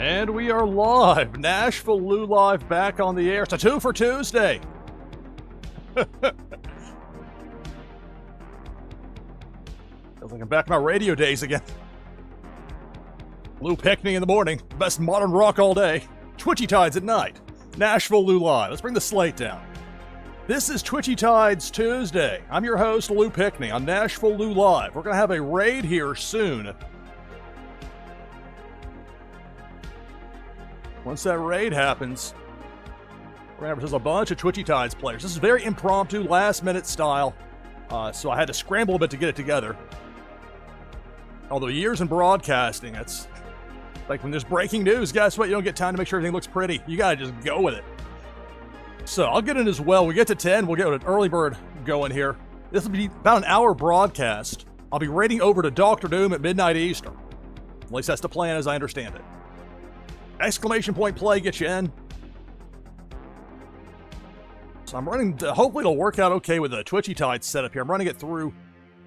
And we are live. NashvilleLou live back on the air. It's a 2 for Tuesday. Feels like I'm back in my radio days again. Lou Pickney in the morning. Best modern rock all day. Twitchy Tides at night. NashvilleLou live. Let's bring the slate down. This is Twitchy Tides Tuesday. I'm your host, Lou Pickney, on NashvilleLou live. We're going to have a raid here soon. Once that raid happens, we're going to have a bunch of Twitchy Tides players. This is very impromptu, last-minute style, so I had to scramble a bit to get it together. Although years in broadcasting, it's like when there's breaking news, guess what? You don't get time to make sure everything looks pretty. You got to just go with it. So I'll get in as well. We get to 10, we'll get an early bird going here. This will be about an hour broadcast. I'll be raiding over to Dr. Doom at midnight Eastern. At least that's the plan as I understand it. Exclamation point play gets you in. So I'm running, hopefully it'll work out okay with the Twitchy Tides setup here. I'm running it through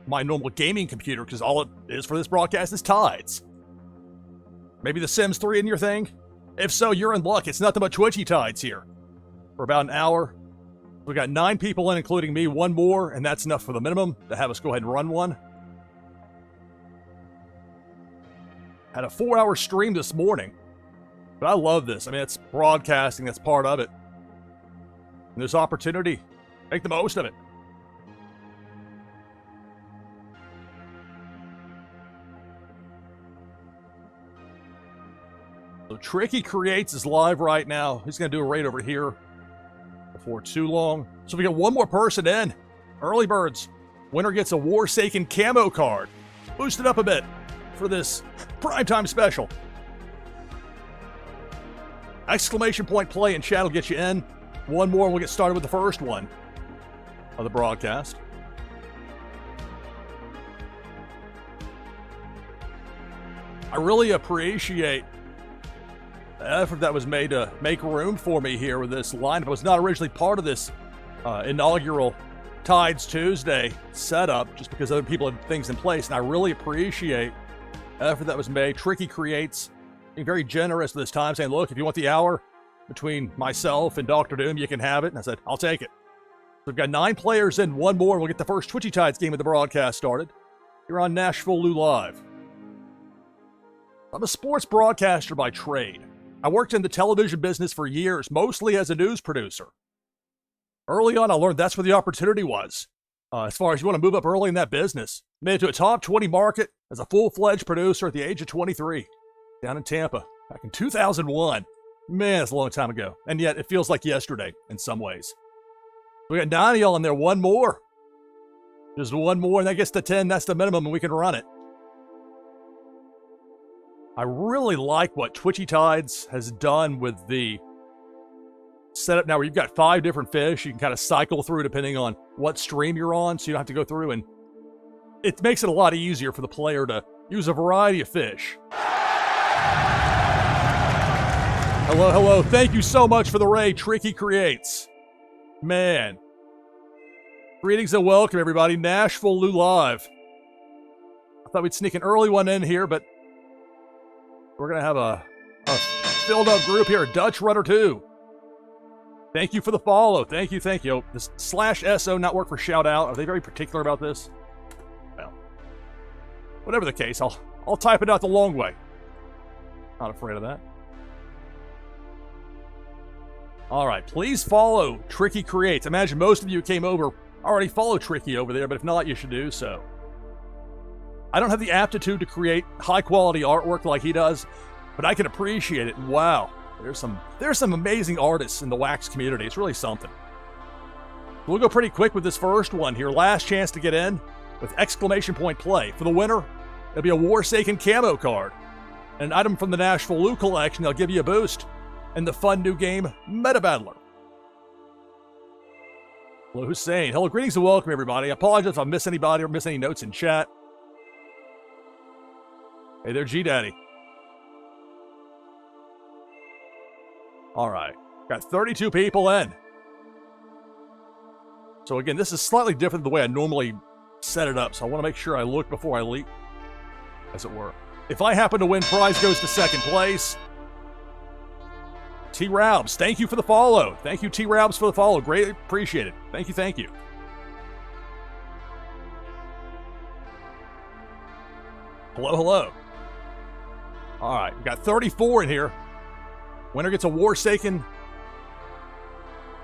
my normal gaming computer because all it is for this broadcast is Tides. Maybe The Sims 3 in your thing? If so, you're in luck. It's nothing but Twitchy Tides here. For about an hour. We got 9 people in, including me, one more, and that's enough for the minimum to have us go ahead and run one. Had a 4-hour stream this morning. But I love this. I mean, it's broadcasting. That's part of it. And there's opportunity. Make the most of it. So Tricky Creates is live right now. He's going to do a raid over here before too long. So we got one more person in. Early birds. Winner gets a Warsaken camo card. Boost it up a bit for this primetime special. Exclamation point play in chat will get you in. One more and we'll get started with the first one of the broadcast. I really appreciate the effort that was made to make room for me here with this lineup. I was not originally part of this inaugural Tides Tuesday setup just because other people had things in place, and I really appreciate the effort that was made. Tricky Creates being very generous this time, saying, look, if you want the hour between myself and Dr. Doom, you can have it. And I said, I'll take it. So we've got 9 players in, one more. We'll get the first Twitchy Tides game of the broadcast started. You're on NashvilleLou Live. I'm a sports broadcaster by trade. I worked in the television business for years, mostly as a news producer. Early on, I learned that's where the opportunity was. As far as you want to move up early in that business. Made it to a top 20 market as a full-fledged producer at the age of 23. Down in Tampa, back in 2001. Man, that's a long time ago. And yet, it feels like yesterday in some ways. We got 9 of y'all in there, one more. Just one more, and that gets to 10. That's the minimum, and we can run it. I really like what Twitchy Tides has done with the setup now where you've got 5 different fish. You can kind of cycle through depending on what stream you're on, so you don't have to go through, and it makes it a lot easier for the player to use a variety of fish. Hello, hello. Thank you so much for the raid, Tricky Creates. Man. Greetings and welcome, everybody. NashvilleLou Live. I thought we'd sneak an early one in here, but we're going to have a filled-up group here. Dutch Rudder 2. Thank you for the follow. Thank you, thank you. Does /SO not work for shout-out? Are they very particular about this? Well, whatever the case, I'll type it out the long way. Not afraid of that. All right, please follow Tricky Creates. Imagine most of you came over already follow Tricky over there, but if not, you should do so. I don't have the aptitude to create high-quality artwork like he does, but I can appreciate it. Wow, there's some amazing artists in the wax community. It's really something. We'll go pretty quick with this first one here. Last chance to get in with exclamation point play. For the winner, it'll be a Warsaken camo card. An item from the NashvilleLou collection. They'll give you a boost. And the fun new game, Meta Battler. Hello, Hussein. Hello, greetings and welcome, everybody. I apologize if I miss anybody or miss any notes in chat. Hey there, G-Daddy. All right. Got 32 people in. So again, this is slightly different than the way I normally set it up, so I want to make sure I look before I leap, as it were. If I happen to win, prize goes to second place. T-Rabs, thank you for the follow. Thank you, T-Rabs, for the follow. Greatly appreciate it. Thank you, thank you. Hello, hello. All right, we got 34 in here. Winner gets a Forsaken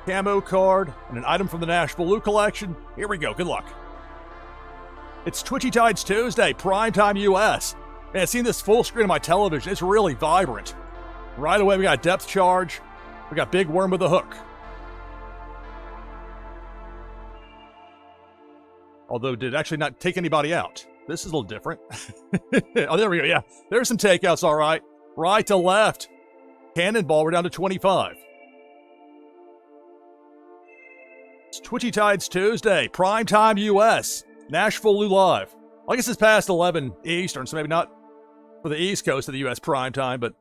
camo card and an item from the NashvilleLou collection. Here we go. Good luck. It's Twitchy Tides Tuesday, primetime US. Man, seeing this full screen on my television, it's really vibrant. Right away, we got depth charge. We got Big Worm with a hook. Although, did it actually not take anybody out? This is a little different. Oh, there we go. Yeah, there's some takeouts, all right. Right to left. Cannonball, we're down to 25. It's Twitchy Tides Tuesday, primetime US. NashvilleLou live. I guess it's past 11 Eastern, so maybe not for the East Coast of the US primetime, but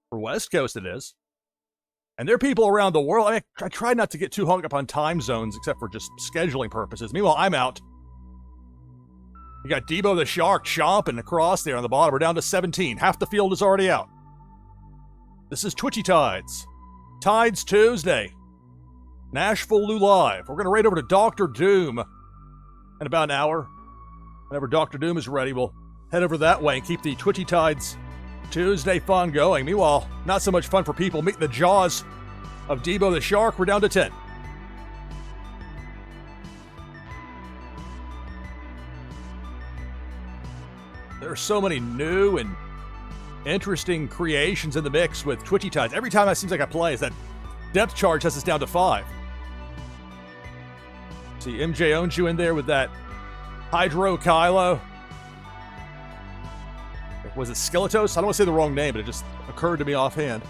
for West Coast it is. And there are people around the world. I mean, I try not to get too hung up on time zones, except for just scheduling purposes. Meanwhile, I'm out. You got Debo the Shark chomping across there on the bottom. We're down to 17. Half the field is already out. This is Twitchy Tides. Tides Tuesday. NashvilleLou live. We're going to raid over to Dr. Doom in about an hour. Whenever Dr. Doom is ready, we'll head over that way and keep the Twitchy Tides Tuesday fun going. Meanwhile, not so much fun for people. Meet the jaws of Debo the Shark. We're down to 10. There are so many new and interesting creations in the mix with Twitchy Tides. Every time it seems like I play, is that depth charge has us down to 5. See MJ owns you in there with that Hydro Kylo. Was it Skeletos? I don't want to say the wrong name, but it just occurred to me offhand.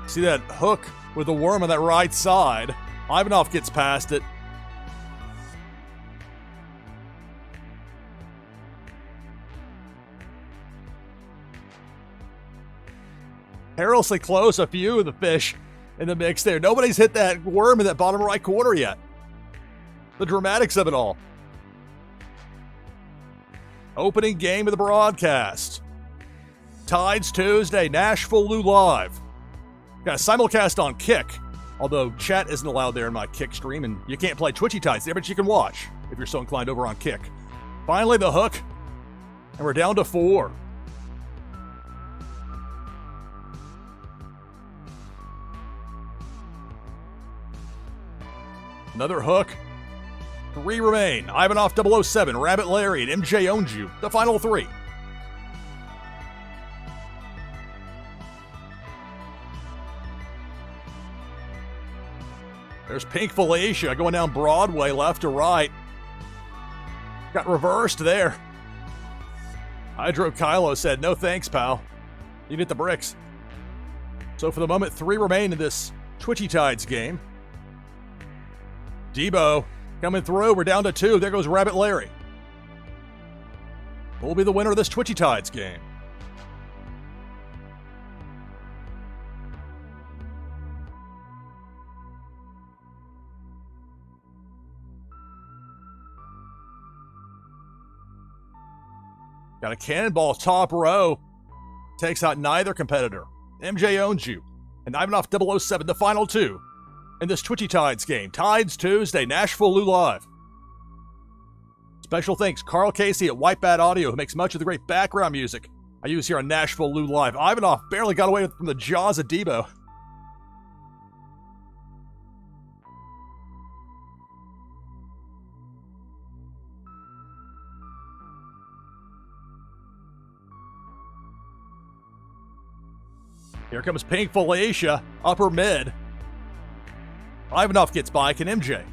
See that hook with the worm on that right side. Ivanov gets past it. Perilously close, a few of the fish in the mix there. Nobody's hit that worm in that bottom right corner yet. The dramatics of it all. Opening game of the broadcast. Tides Tuesday, NashvilleLou live. Got a simulcast on Kick, although chat isn't allowed there in my Kick stream, and you can't play Twitchy Tides there, but you can watch if you're so inclined over on Kick. Finally, the hook, and we're down to 4. Another hook. 3 remain. Ivanov 007, Rabbit Larry, and MJ owns you. The final 3. There's Pink Felicia going down Broadway left to right. Got reversed there. Hydro Kylo said, no thanks, pal. You get the bricks. So for the moment, 3 remain in this Twitchy Tides game. Debo coming through. We're down to 2. There goes Rabbit Larry. Who'll be the winner of this Twitchy Tides game? Got a cannonball top row. Takes out neither competitor. MJ owns you. And Ivanov 007, the final 2. In this Twitchy Tides game. Tides Tuesday, NashvilleLou live. Special thanks, Carl Casey at Whitebat Audio, who makes much of the great background music I use here on NashvilleLou live. Ivanov barely got away from the jaws of Debo. Here comes Pink Felicia, upper mid. Ivanov gets by, can MJ.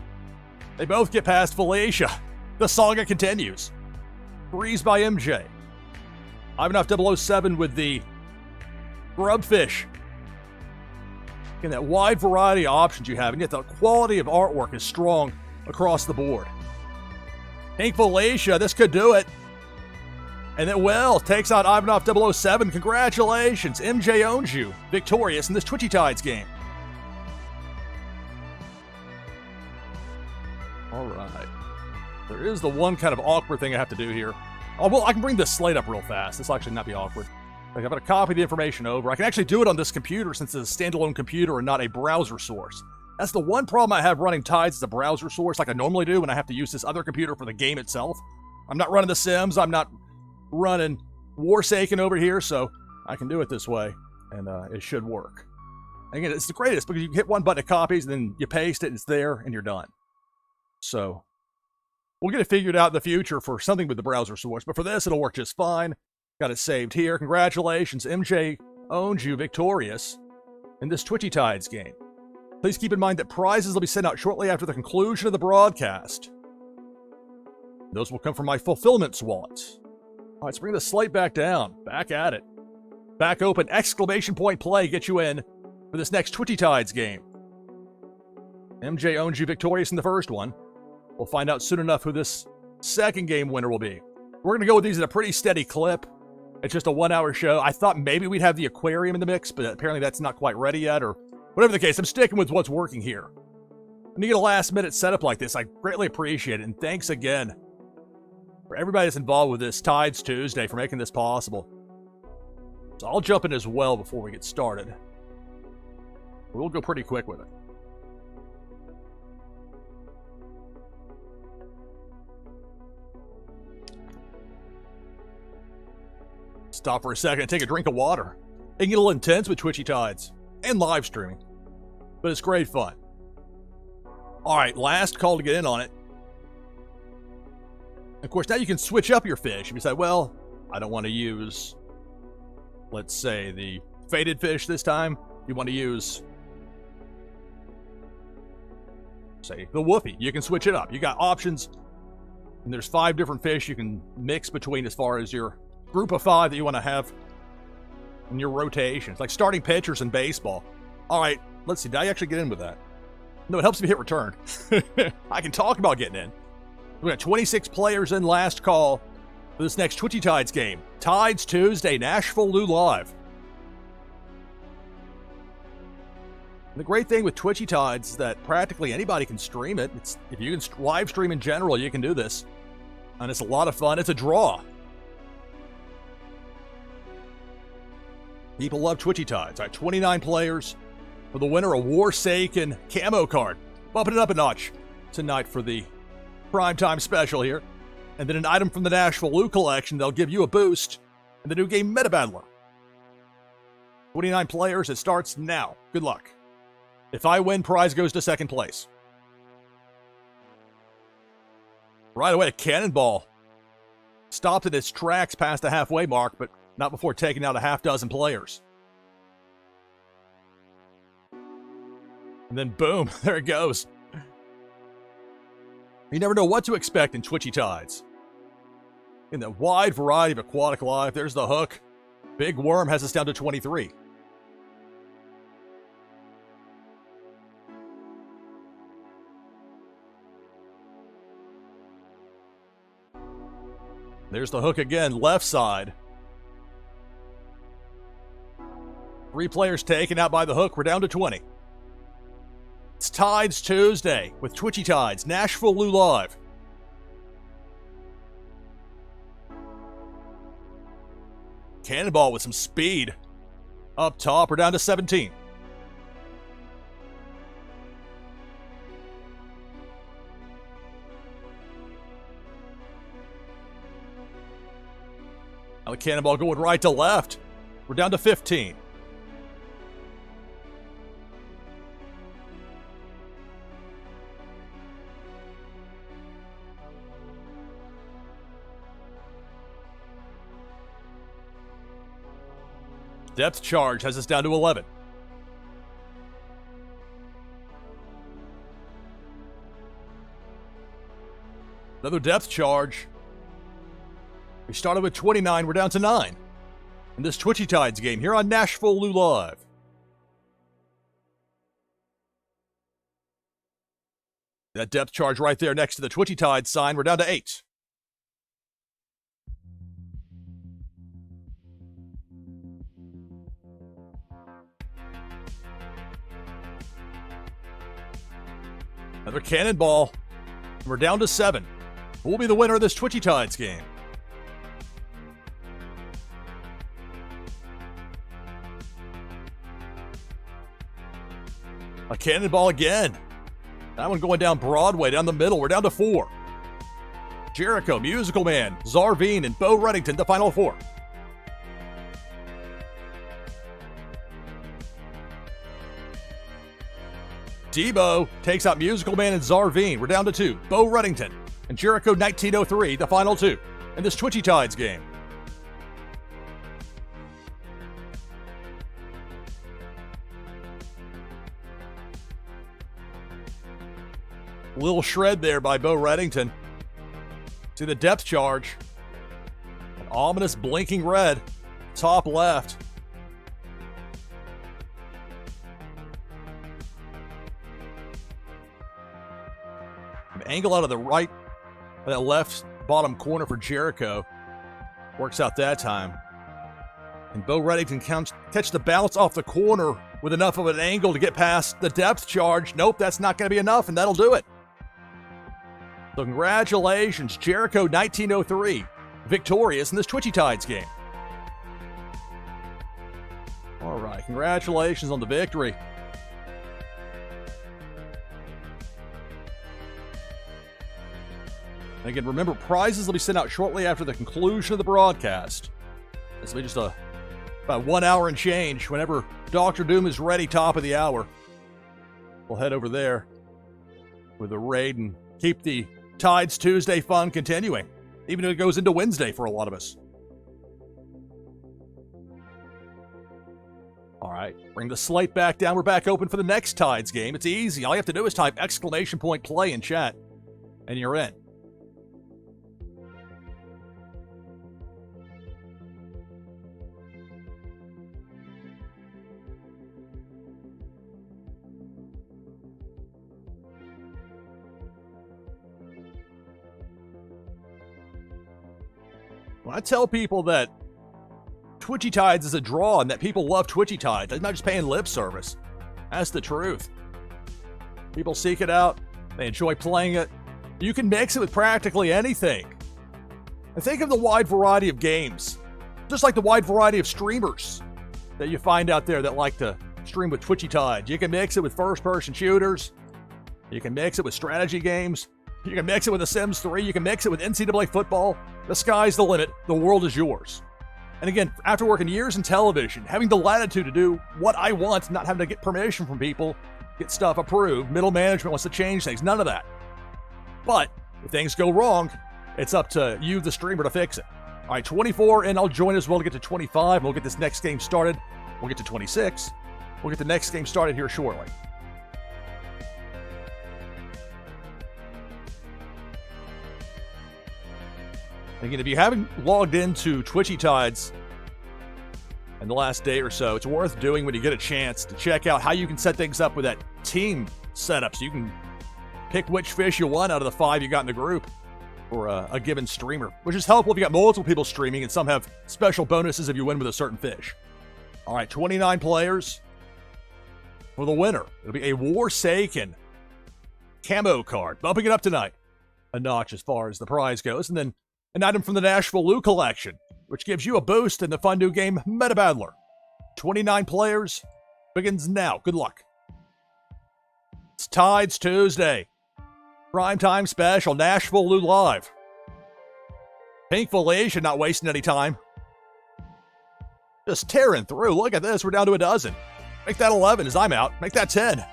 They both get past Felicia. The saga continues. Freeze by MJ. Ivanov 007 with the grubfish. Again, that wide variety of options you have, and yet the quality of artwork is strong across the board. Pink Felicia, this could do it. And it will. Takes out Ivanov 007. Congratulations. MJ owns you. Victorious in this Twitchy Tides game. All right. There is the one kind of awkward thing I have to do here. Oh, well, I can bring this slate up real fast. This will actually not be awkward. Like, I'm going to copy the information over. I can actually do it on this computer since it's a standalone computer and not a browser source. That's the one problem I have running Tides as a browser source like I normally do when I have to use this other computer for the game itself. I'm not running The Sims. I'm not running Warsaken over here, so I can do it this way, and it should work. Again, it's the greatest because you hit one button, it copies, and then you paste it, and it's there, and you're done. So we'll get it figured out in the future for something with the browser source, but for this, it'll work just fine. Got it saved here. Congratulations, MJ owns you victorious in this Twitchy Tides game. Please keep in mind that prizes will be sent out shortly after the conclusion of the broadcast. Those will come from my fulfillments wallet. All right, let's bring the slate back down. Back at it. Back open. Exclamation point play. Get you in for this next Twitchy Tides game. MJ owns you victorious in the first one. We'll find out soon enough who this second game winner will be. We're going to go with these at a pretty steady clip. It's just a 1 hour show. I thought maybe we'd have the aquarium in the mix, but apparently that's not quite ready yet, or whatever the case. I'm sticking with what's working here. When you get a last minute setup like this, I greatly appreciate it. And thanks again for everybody that's involved with this Tides Tuesday for making this possible. So I'll jump in as well before we get started. We'll go pretty quick with it. Stop for a second and take a drink of water. It can get a little intense with Twitchy Tides and live streaming, but it's great fun. All right, last call to get in on it. Of course, now you can switch up your fish. If you say, well, I don't want to use, let's say, the faded fish this time. You want to use, say, the woofy. You can switch it up. You got options, and there's 5 different fish you can mix between as far as your group of 5 that you want to have in your rotation. It's like starting pitchers in baseball. All right, let's see. Did I actually get in with that? No, it helps me hit return. I can talk about getting in. We got 26 players in last call for this next Twitchy Tides game. Tides Tuesday, NashvilleLou live. And the great thing with Twitchy Tides is that practically anybody can stream it. If you can live stream in general, you can do this. And it's a lot of fun. It's a draw. People love Twitchy Tides. All right, 29 players for the winner, a Warsaken camo card. Bumping it up a notch tonight for the primetime special here. And then an item from the NashvilleLou collection that'll give you a boost in the new game Meta Battler. 29 players. It starts now. Good luck. If I win, prize goes to second place. Right away, a cannonball. Stopped at its tracks past the halfway mark, but not before taking out a half dozen players. And then boom, there it goes. You never know what to expect in Twitchy Tides. In the wide variety of aquatic life, there's the hook. Big Worm has us down to 23. There's the hook again, left side. 3 players taken out by the hook. We're down to 20. It's Tides Tuesday with Twitchy Tides, NashvilleLou live. Cannonball with some speed. Up top, we're down to 17. Now the cannonball going right to left. We're down to 15. Depth charge has us down to 11. Another depth charge. We started with 29, we're down to 9. In this Twitchy Tides game here on NashvilleLou Live. That depth charge right there next to the Twitchy Tides sign, we're down to 8. Another cannonball. We're down to 7. Who will be the winner of this Twitchy Tides game? A cannonball again. That one going down Broadway, down the middle. We're down to 4. Jericho, Musical Man, Zarveen, and Bo Reddington, the final 4. Debo takes out Musical Man and Zarveen. We're down to 2. Bo Reddington and Jericho 1903, the final 2 in this Twitchy Tides game. Little shred there by Bo Reddington. See the depth charge. An ominous blinking red. Top left. An angle out of the right, that left bottom corner for Jericho. Works out that time. And Bo Reddington catch the bounce off the corner with enough of an angle to get past the depth charge. Nope, that's not going to be enough, and that'll do it. So congratulations, Jericho 1903, victorious in this Twitchy Tides game. All right, congratulations on the victory. And again, remember, prizes will be sent out shortly after the conclusion of the broadcast. This will be just about 1 hour and change. Whenever Dr. Doom is ready, top of the hour, we'll head over there with the raid and keep the Tides Tuesday fun continuing, even if it goes into Wednesday for a lot of us. All right, bring the slate back down. We're back open for the next Tides game. It's easy. All you have to do is type !play in chat, and you're in. When I tell people that Twitchy Tides is a draw and that people love Twitchy Tides, I'm not just paying lip service. That's the truth. People seek it out. They enjoy playing it. You can mix it with practically anything. And think of the wide variety of games. Just like the wide variety of streamers that you find out there that like to stream with Twitchy Tides. You can mix it with first-person shooters. You can mix it with strategy games. You can mix it with The Sims 3. You can mix it with NCAA football. The sky's the limit. The world is yours. And again, after working years in television, having the latitude to do what I want, not having to get permission from people, get stuff approved, middle management wants to change things, none of that. But if things go wrong, it's up to you, the streamer, to fix it. All right, 24, and I'll join as well to get to 25. And we'll get this next game started. We'll get to 26. We'll get the next game started here shortly. Again, if you haven't logged into Twitchy Tides in the last day or so, it's worth doing when you get a chance to check out how you can set things up with that team setup, so you can pick which fish you want out of the 5 you got in the group for a given streamer, which is helpful if you got multiple people streaming, and some have special bonuses if you win with a certain fish. All right, 29 players for the winner. It'll be a Warsaken camo card, bumping it up tonight a notch as far as the prize goes, and then an item from the NashvilleLou collection, which gives you a boost in the fun new game Meta Battler. 29 players, begins now. Good luck. It's Tides Tuesday. Primetime special, NashvilleLou Live. Pink Felicia not wasting any time. Just tearing through. Look at this, we're down to a dozen. Make that 11 as I'm out. Make that 10.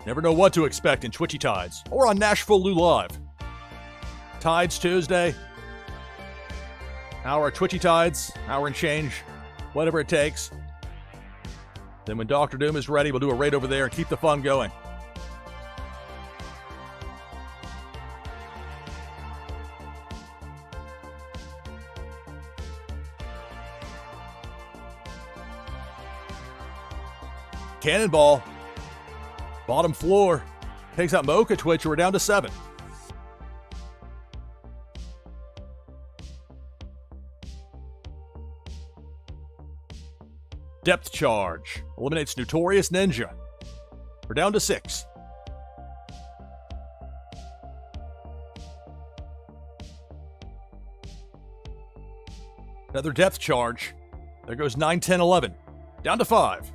Never know what to expect in Twitchy Tides or on NashvilleLou Live. Tides Tuesday. Hour Twitchy Tides, hour and change, whatever it takes. Then when Dr. Doom is ready, we'll do a raid over there and keep the fun going. Cannonball. Bottom floor. Takes out Mocha Twitcher. We're down to 7. Depth charge. Eliminates Notorious Ninja. We're down to 6. Another depth charge. There goes 9, 10, 11. down to 5.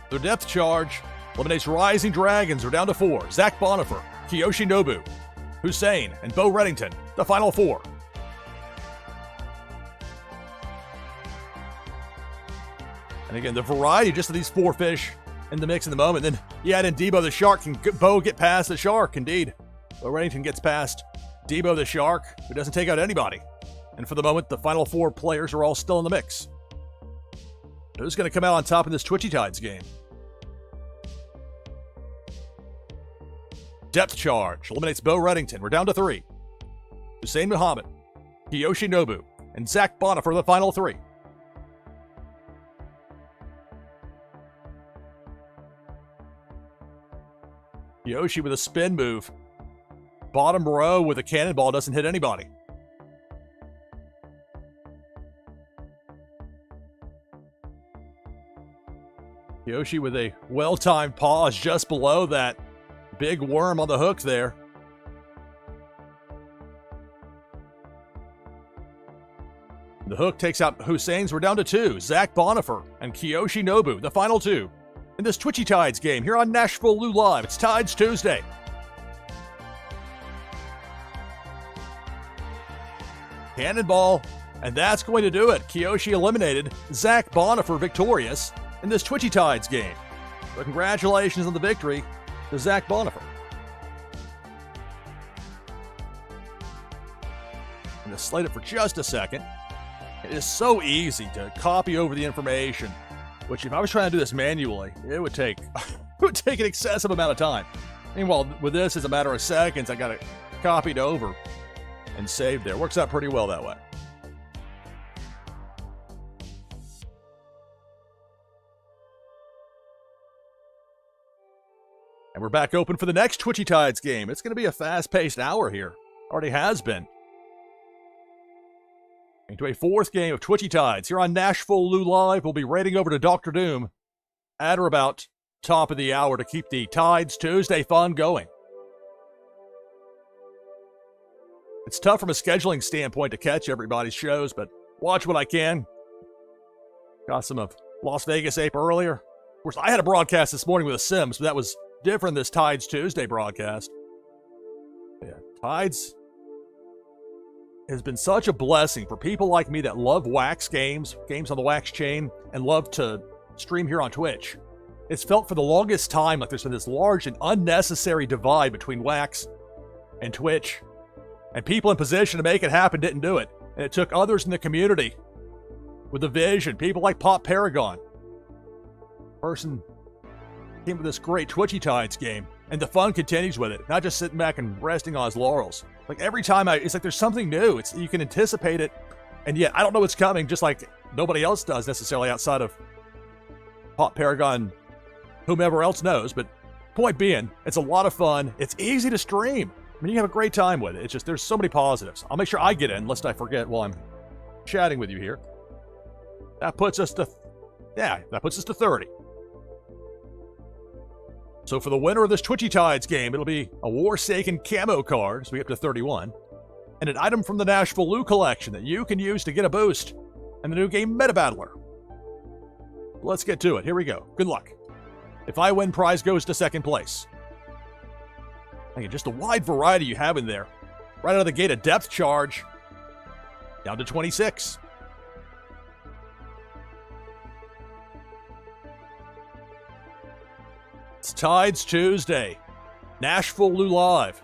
Their depth charge eliminates Rising Dragons. We're down to 4. Zach Bonifer, Kiyoshi Nobu, Hussein, and Bo Reddington, the final 4. And again, the variety just of these 4 fish in the mix in the moment. Then you add in Debo the Shark. Can Bo get past the Shark? Indeed. Bo Reddington gets past Debo the Shark, who doesn't take out anybody. And for the moment, the final 4 players are all still in the mix. Who's going to come out on top in this Twitchy Tides game? Depth charge eliminates Bo Reddington. We're down to 3. Hussein Muhammad, Kiyoshi Nobu, and Zach Bonifer, the final 3. Kiyoshi with a spin move. Bottom row with a cannonball, doesn't hit anybody. Kiyoshi with a well-timed pause just below that big worm on the hook there. The hook takes out Hussein's. We're down to 2. Zach Bonifer and Kiyoshi Nobu, the final 2. In this Twitchy Tides game here on NashvilleLou Live. It's Tides Tuesday. Cannonball, and that's going to do it. Kiyoshi eliminated. Zach Bonifer victorious in this Twitchy Tides game. So congratulations on the victory to Zach Bonifer. I'm going to slate it for just a second. It is so easy to copy over the information, which if I was trying to do this manually, it would take an excessive amount of time. Meanwhile, with this, it's a matter of seconds. I got it copied over and saved there. Works out pretty well that way. And we're back open for the next Twitchy Tides game. It's going to be a fast-paced hour here. Already has been. Into a 4th game of Twitchy Tides here on NashvilleLou Live. We'll be raiding over to Dr. Doom at or about top of the hour to keep the Tides Tuesday fun going. It's tough from a scheduling standpoint to catch everybody's shows, but watch what I can. Got some of Las Vegas Ape earlier. Of course, I had a broadcast this morning with the Sims, but that was different this Tides Tuesday broadcast. Yeah, Tides has been such a blessing for people like me that love wax games on the wax chain, and love to stream here on Twitch. It's felt for the longest time like there's been this large and unnecessary divide between wax and Twitch, and people in position to make it happen didn't do it. And it took others in the community with a vision, people like Pop Paragon. Person came with this great Twitchy Tides game, and the fun continues with it, not just sitting back and resting on his laurels. Like every time it's like there's something new. You can anticipate it, and yet I don't know what's coming, just like nobody else does necessarily outside of Pop Paragon, whomever else knows. But point being, it's a lot of fun. It's easy to stream. I mean, you have a great time with it. It's just, there's so many positives. I'll make sure I get in, lest I forget while I'm chatting with you here. That puts us to 30. So for the winner of this Twitchy Tides game, it'll be a Warsaken camo card, so we get up to 31, and an item from the NashvilleLou collection that you can use to get a boost in the new game Meta Battler. Let's get to it. Here we go. Good luck. If I win, prize goes to second place. Again, just a wide variety you have in there. Right out of the gate, a depth charge down to 26. It's Tides Tuesday. NashvilleLou Live.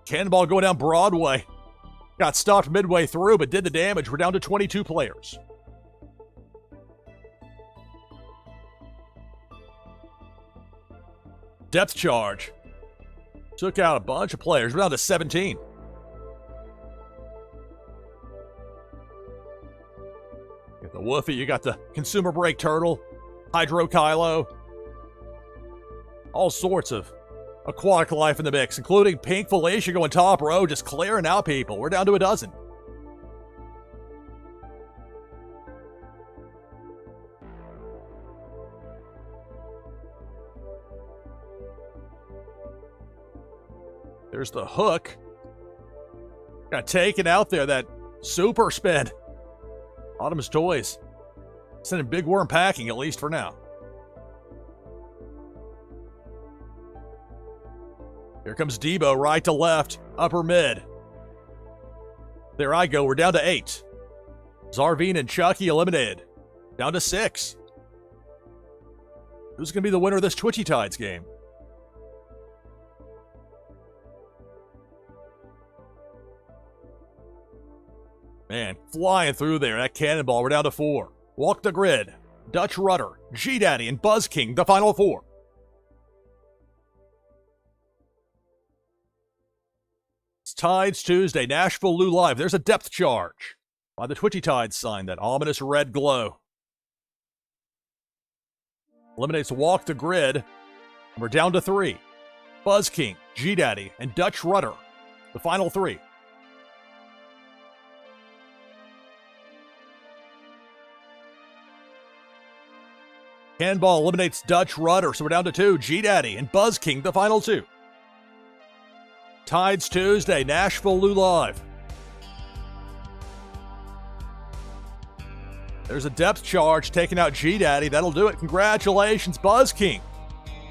Cannonball going down Broadway. Got stopped midway through, but did the damage. We're down to 22 players. Depth charge. Took out a bunch of players. We're down to 17. Got the Woofy, you got the Consumer Break Turtle, Hydro Kylo. All sorts of aquatic life in the mix, including Pink Felicia going top row, just clearing out people. We're down to a dozen. There's the hook. Got taken out there, that super spin. Autumn's Toys. Sending Big Worm packing, at least for now. Here comes Debo, right to left, upper mid. There I go, we're down to 8. Zarvine and Chucky eliminated. Down to 6. Who's going to be the winner of this Twitchy Tides game? Man, flying through there, that cannonball. We're down to 4. Walk the grid. Dutch Rudder, G-Daddy, and Buzz King, the final 4. It's Tides Tuesday, NashvilleLou Live. There's a depth charge by the Twitchy Tides sign, that ominous red glow. Eliminates Walk the Grid, and we're down to 3. Buzz King, G-Daddy, and Dutch Rudder, the final 3. Cannonball eliminates Dutch Rudder, so we're down to 2. G-Daddy and Buzz King, the final 2. Tides Tuesday, NashvilleLou Live. There's a depth charge taking out G-Daddy. That'll do it. Congratulations, Buzz King.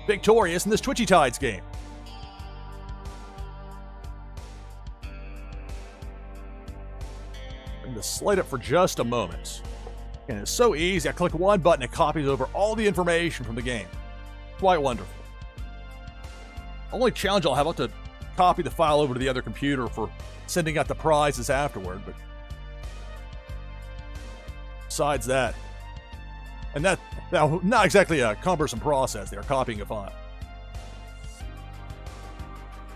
Victorious in this Twitchy Tides game. Bring the slate up for just a moment. And it's so easy. I click one button, it copies over all the information from the game. Quite wonderful. Only challenge I'll have, I'll have to copy the file over to the other computer for sending out the prizes afterward, but besides that, and that not exactly a cumbersome process there, copying a file.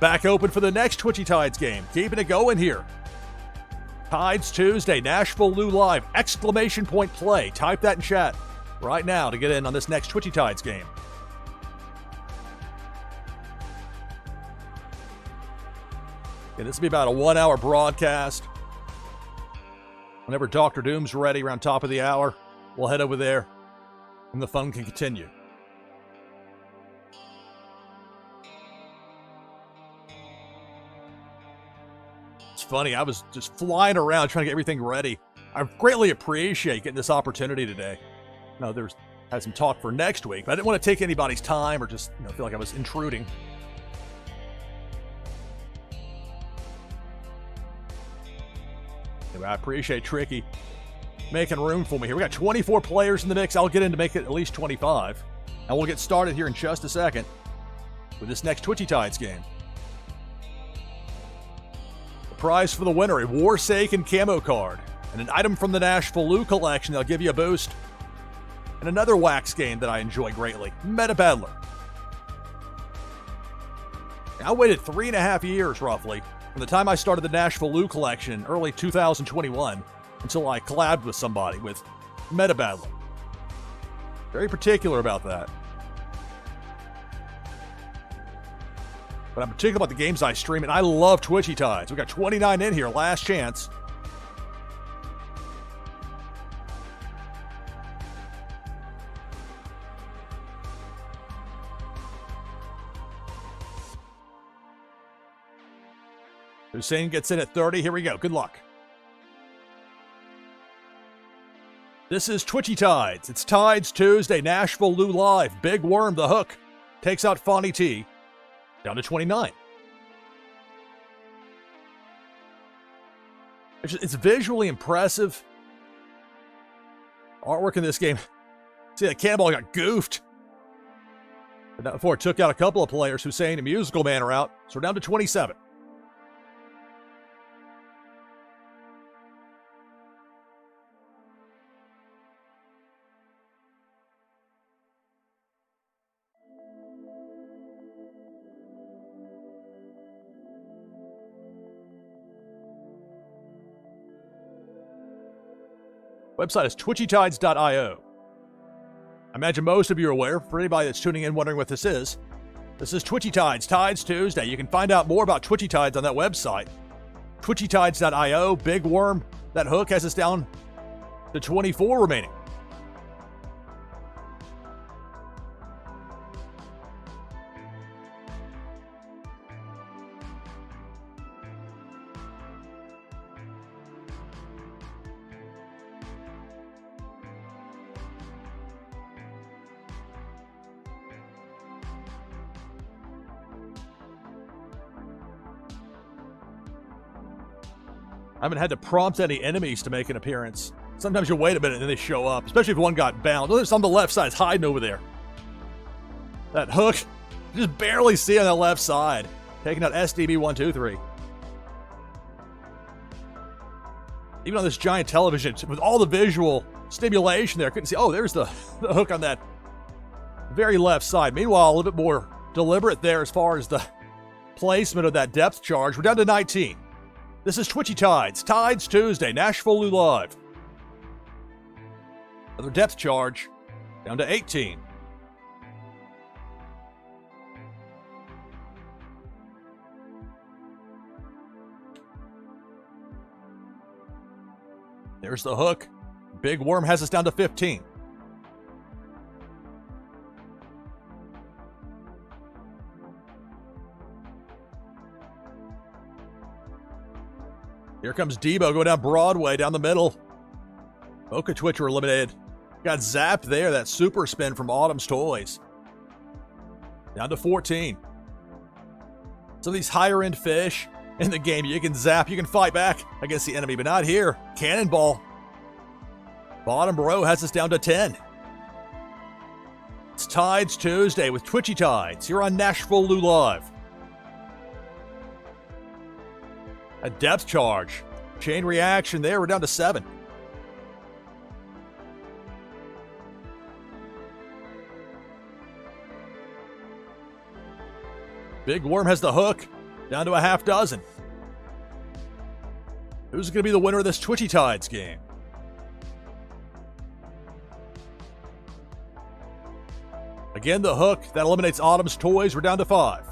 Back open for the next Twitchy Tides game. Keeping it going here. Tides Tuesday, NashvilleLou Live, exclamation point play. Type that in chat right now to get in on this next Twitchy Tides game. Okay, this will be about a 1-hour broadcast. Whenever Dr. Doom's ready around top of the hour, we'll head over there and the fun can continue. It's funny, I was just flying around trying to get everything ready. I greatly appreciate getting this opportunity today. Now, had some talk for next week, but I didn't want to take anybody's time or just feel like I was intruding. Anyway, I appreciate Tricky making room for me here. We got 24 players in the mix. I'll get in to make it at least 25. And we'll get started here in just a second with this next Twitchy Tides game. The prize for the winner, a Warsaken camo card, and an item from the NashvilleLou collection that'll give you a boost. And another wax game that I enjoy greatly, Meta Battler. I waited 3.5 years, roughly, from the time I started the NashvilleLou collection in early 2021 until I collabed with somebody with Meta Battler. Very particular about that. But I'm particular about the games I stream, and I love Twitchy Tides. We got 29 in here, last chance. Hussein gets in at 30. Here we go. Good luck. This is Twitchy Tides. It's Tides Tuesday, NashvilleLou Live. Big Worm, the hook, takes out Fonny T. Down to 29. It's visually impressive. Artwork in this game. See, that cannonball got goofed. But not before it took out a couple of players. Hussein and Musical Man are out. So we're down to 27. Website is twitchytides.io. I imagine most of you are aware. For anybody that's tuning in wondering what this is Twitchy Tides, Tides Tuesday. You can find out more about Twitchy Tides on that website. twitchytides.io. Big Worm, that hook has us down to 24 remaining. I haven't had to prompt any enemies to make an appearance. Sometimes you wait a minute and then they show up, especially if one got bound. Look, it's on the left side, it's hiding over there. That hook, you just barely see on that left side. Taking out SDB 123. Even on this giant television, with all the visual stimulation there, I couldn't see, oh, there's the hook on that very left side. Meanwhile, a little bit more deliberate there as far as the placement of that depth charge. We're down to 19. This is Twitchy Tides. Tides Tuesday, NashvilleLou Live. Another depth charge, down to 18. There's the hook. Big Worm has us down to 15. Here comes Debo going down Broadway, down the middle. Boca Twitcher eliminated. Got zapped there, that super spin from Autumn's Toys. Down to 14. Some of these higher end fish in the game, you can zap, you can fight back against the enemy, but not here. Cannonball. Bottom row has us down to 10. It's Tides Tuesday with Twitchy Tides here on NashvilleLou Live. A depth charge. Chain reaction there. We're down to 7. Big Worm has the hook. Down to a half dozen. Who's going to be the winner of this Twitchy Tides game? Again, the hook. That eliminates Autumn's Toys. We're down to 5.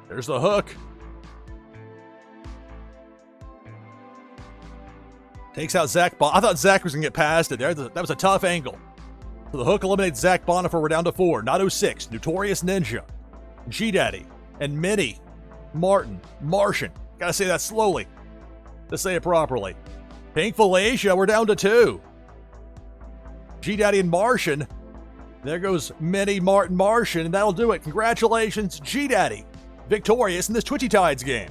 There's the hook. Takes out Zach I thought Zach was going to get past it there. That was a tough angle. So the hook eliminates Zach Bonifer. We're down to 4. Not 06. Notorious Ninja. G-Daddy. And Minnie. Martin. Martian. Gotta say that slowly to say it properly. Pink Felicia. We're down to 2. G-Daddy and Martian. There goes Minnie, Martin, Martian. And that'll do it. Congratulations, G-Daddy. Victorious in this Twitchy Tides game.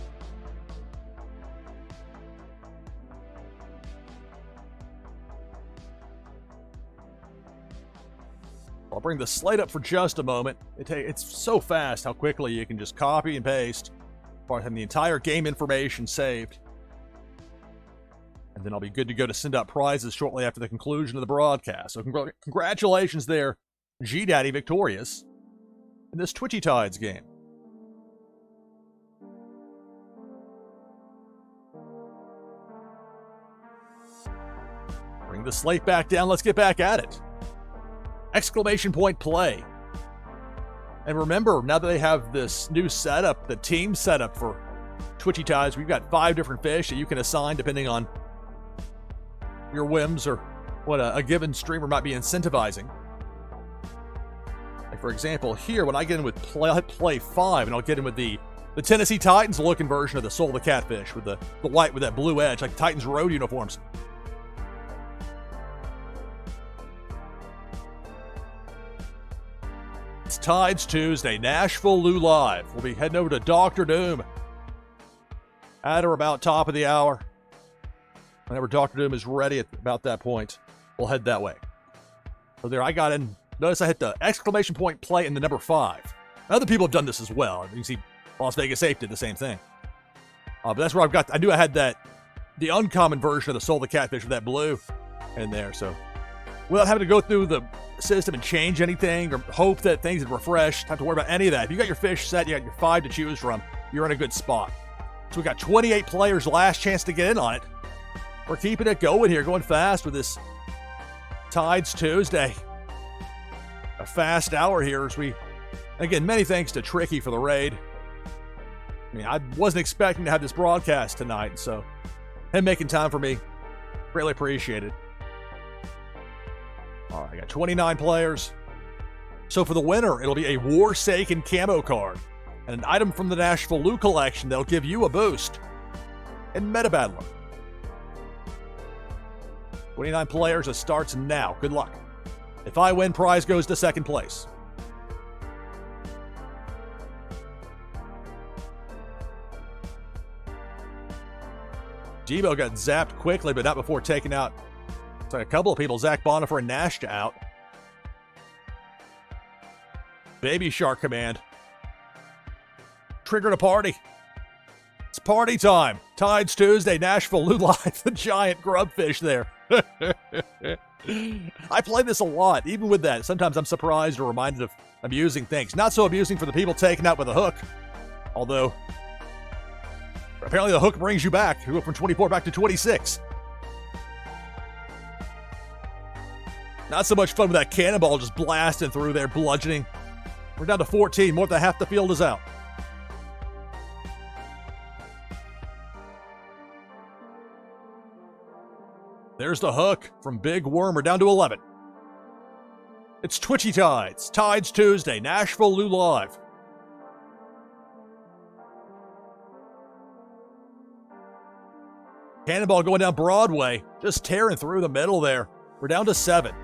I'll bring the slate up for just a moment. It's so fast how quickly you can just copy and paste, as far as having the entire game information saved. And then I'll be good to go to send out prizes shortly after the conclusion of the broadcast. So congratulations there, G-Daddy Victorious in this Twitchy Tides game. Bring the slate back down. Let's get back at it. Exclamation point play. And remember, now that they have this new setup, the team setup for Twitchy Tides, we've got 5 different fish that you can assign depending on your whims or what a given streamer might be incentivizing. Like for example, here, when I get in with play 5, and I'll get in with the Tennessee Titans looking version of the Soul of the Catfish with the white with that blue edge, like Titans road uniforms. It's Tides Tuesday, NashvilleLou Live. We'll be heading over to Dr. Doom at or about top of the hour. Whenever Dr. Doom is ready at about that point, we'll head that way. So there, I got in. Notice I hit the exclamation point play in the number 5. Other people have done this as well. You can see Las Vegas Safe did the same thing. But that's where I knew I had the uncommon version of the Soul of the Catfish with that blue in there. So without having to go through the system and change anything or hope that things had refreshed, don't have to worry about any of that. If you got your fish set, you got your 5 to choose from, you're in a good spot. So we got 28 players, last chance to get in on it. We're keeping it going here, going fast with this Tides Tuesday. A fast hour here as we, again, many thanks to Tricky for the raid. I mean, I wasn't expecting to have this broadcast tonight, so him making time for me, greatly appreciated. All right, I got 29 players. So for the winner, it'll be a Warsaken camo card and an item from the NashvilleLou collection that'll give you a boost in Meta Battler. 29 players, it starts now. Good luck. If I win, prize goes to second place. Debo got zapped quickly, but not before taking out a couple of people. Zach Bonifer and Nash out. Baby Shark command. Triggered a party. It's party time. Tides Tuesday, NashvilleLou live. The giant grubfish there. I play this a lot. Even with that, sometimes I'm surprised or reminded of amusing things. Not so amusing for the people taken out with a hook. Although, apparently the hook brings you back. You go from 24 back to 26. Not so much fun with that cannonball just blasting through there, bludgeoning. We're down to 14. More than half the field is out. There's the hook from Big Worm. We're down to 11. It's Twitchy Tides. Tides Tuesday. NashvilleLou live. Cannonball going down Broadway. Just tearing through the middle there. We're down to 7.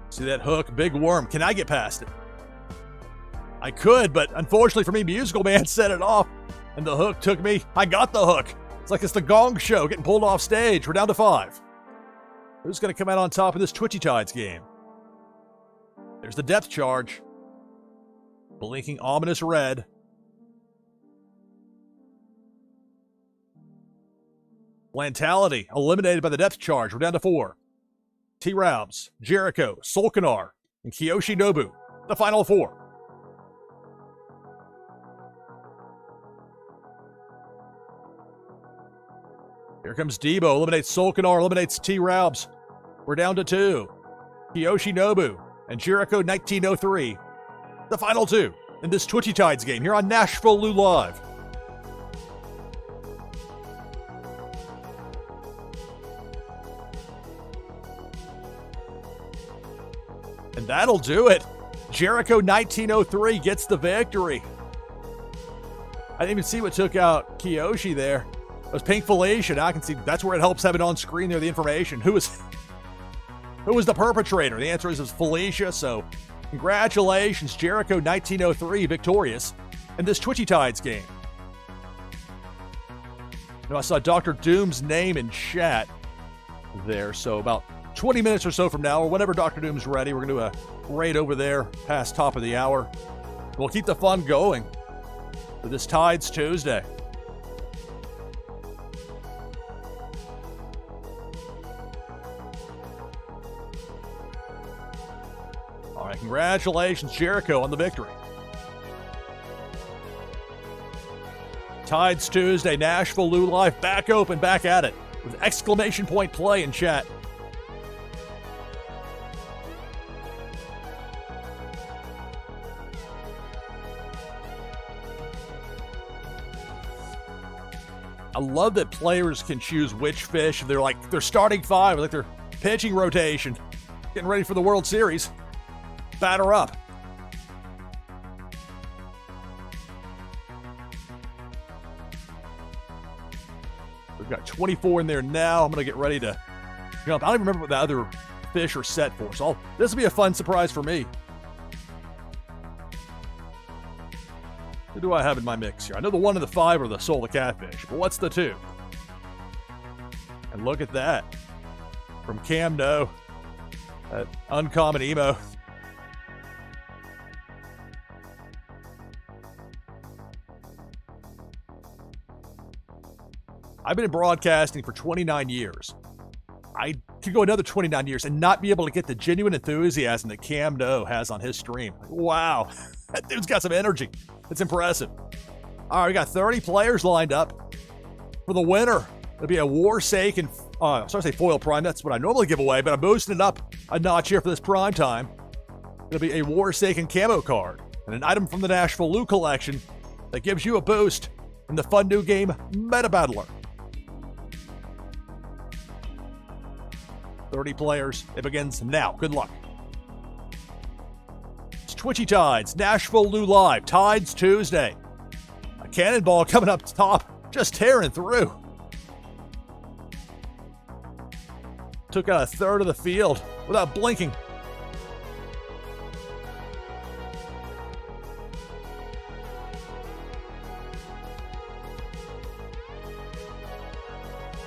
See that hook? Big Worm. Can I get past it? I could, but unfortunately for me, Musical Man set it off, and the hook took me. I got the hook. It's like it's the Gong Show getting pulled off stage. We're down to 5. Who's going to come out on top of this Twitchy Tides game? There's the depth charge. Blinking ominous red. Lantality eliminated by the depth charge. We're down to 4. T-Rounds, Jericho, Solkanar, and Kiyoshi Nobu. The final 4. Here comes Debo, eliminates Solkanar, eliminates T-Rounds. We're down to 2. Kiyoshi Nobu and Jericho 1903. The final 2 in this Twitchy Tides game here on NashvilleLou Live. And that'll do it. Jericho 1903 gets the victory. I didn't even see what took out Kiyoshi there. It was Pink Felicia. Now I can see that's where it helps have it on screen there, the information. Who was the perpetrator? The answer is it was Felicia. So congratulations, Jericho 1903 victorious in this Twitchy Tides game. I saw Dr. Doom's name in chat there. So about 20 minutes or so from now, or whenever Dr. Doom's ready, we're going to do a raid over there past top of the hour. We'll keep the fun going for this Tides Tuesday. All right, congratulations, Jericho, on the victory. Tides Tuesday, NashvilleLou Live, back open, back at it, with exclamation point play in chat. I love that players can choose which fish. They're like, they're starting 5, like their pitching rotation, getting ready for the World Series. Batter up. We've got 24 in there now. I'm going to get ready to jump. I don't even remember what the other fish are set for, so this will be a fun surprise for me. Who do I have in my mix here? I know the 1 and the 5 are the Soul of Catfish, but what's the 2? And look at that. From Cam No. That uncommon emo. I've been in broadcasting for 29 years. I could go another 29 years and not be able to get the genuine enthusiasm that Cam No has on his stream. Like, wow, that dude's got some energy. It's impressive. All right, we got 30 players lined up for the winner. It'll be a Warsaken, sorry to say foil prime. That's what I normally give away, but I'm boosting it up a notch here for this prime time. It'll be a Warsaken camo card and an item from the NashvilleLou collection that gives you a boost in the fun new game Meta Battler. 30 players. It begins now. Good luck. It's Twitchy Tides, NashvilleLou Live, Tides Tuesday. Cannonball coming up top, just tearing through. Took out a third of the field without blinking.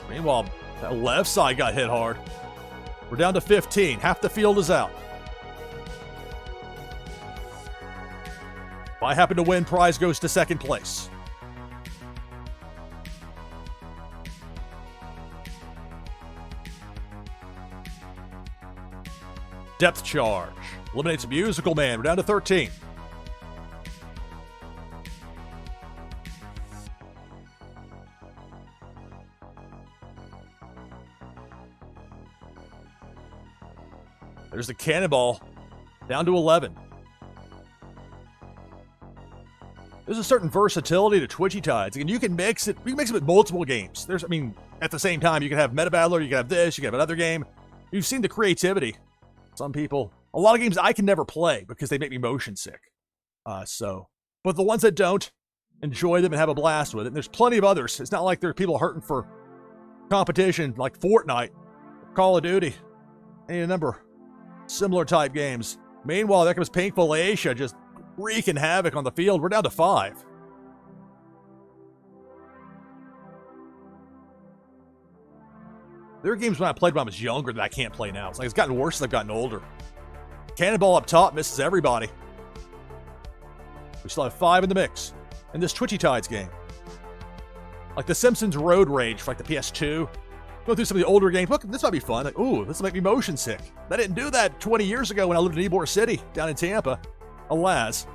Meanwhile, that left side got hit hard. We're down to 15. Half the field is out. If I happen to win, prize goes to second place. Depth charge. Eliminates Musical Man. We're down to 13. There's the Cannonball. Down to 11. There's a certain versatility to Twitchy Tides. Again, you can mix it. You can mix it with multiple games. At the same time, you can have Meta Battler, you can have this, you can have another game. You've seen the creativity. Some people, a lot of games I can never play because they make me motion sick. But the ones that don't, enjoy them and have a blast with it. And there's plenty of others. It's not like there are people hurting for competition like Fortnite, Call of Duty, any number similar type games. Meanwhile, there comes Painful Aisha just wreaking havoc on the field. We're down to 5. There are games when I played when I was younger that I can't play now. It's gotten worse as I've gotten older. Cannonball up top misses everybody. We still have 5 in the mix in this Twitchy Tides game. Like the Simpsons Road Rage for the PS2. Go through some of the older games. Look, this might be fun. Ooh, this will make me motion sick. I didn't do that 20 years ago when I lived in Ybor City down in Tampa. Alas.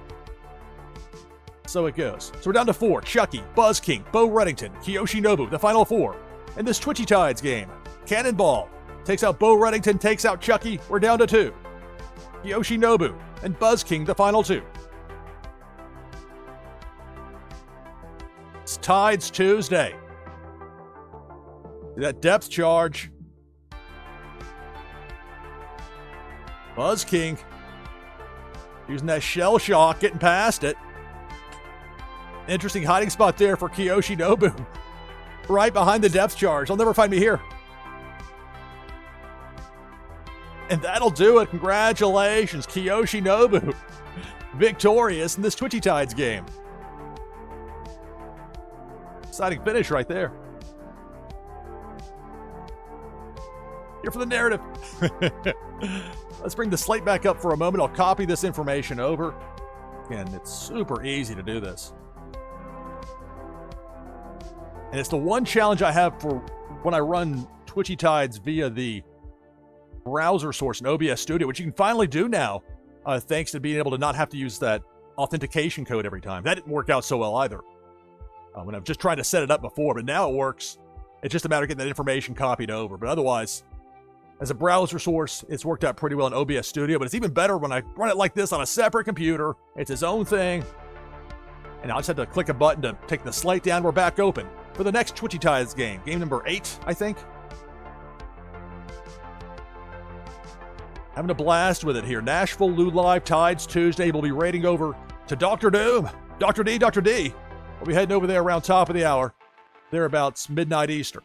So it goes. So we're down to 4. Chucky, Buzz King, Bo Reddington, Kiyoshi Nobu, the final 4 in this Twitchy Tides game. Cannonball takes out Bo Reddington, takes out Chucky. We're down to 2. Kiyoshi Nobu and Buzz King, the final 2. It's Tides Tuesday. That depth charge. Buzz King using that shell shock, getting past it. Interesting hiding spot there for Kiyoshi Nobu. Right behind the depth charge. They'll never find me here. And that'll do it. Congratulations, Kiyoshi Nobu. Victorious in this Twitchy Tides game. Exciting finish right there. Here for the narrative. Let's bring the slate back up for a moment. I'll copy this information over. Again, it's super easy to do this. And it's the one challenge I have for when I run Twitchy Tides via the browser source in OBS Studio, which you can finally do now, thanks to being able to not have to use that authentication code every time. That didn't work out so well either. When I'm just trying to set it up before, but now it works. It's just a matter of getting that information copied over. But otherwise, as a browser source, it's worked out pretty well in OBS Studio, but it's even better when I run it like this on a separate computer. It's its own thing. And I just have to click a button to take the slate down. We're back open for the next Twitchy Tides game. Game number 8, I think. Having a blast with it here. NashvilleLou Live Tides Tuesday. We'll be raiding over to Dr. Doom. Dr. D. We'll be heading over there around top of the hour. Thereabouts midnight Eastern.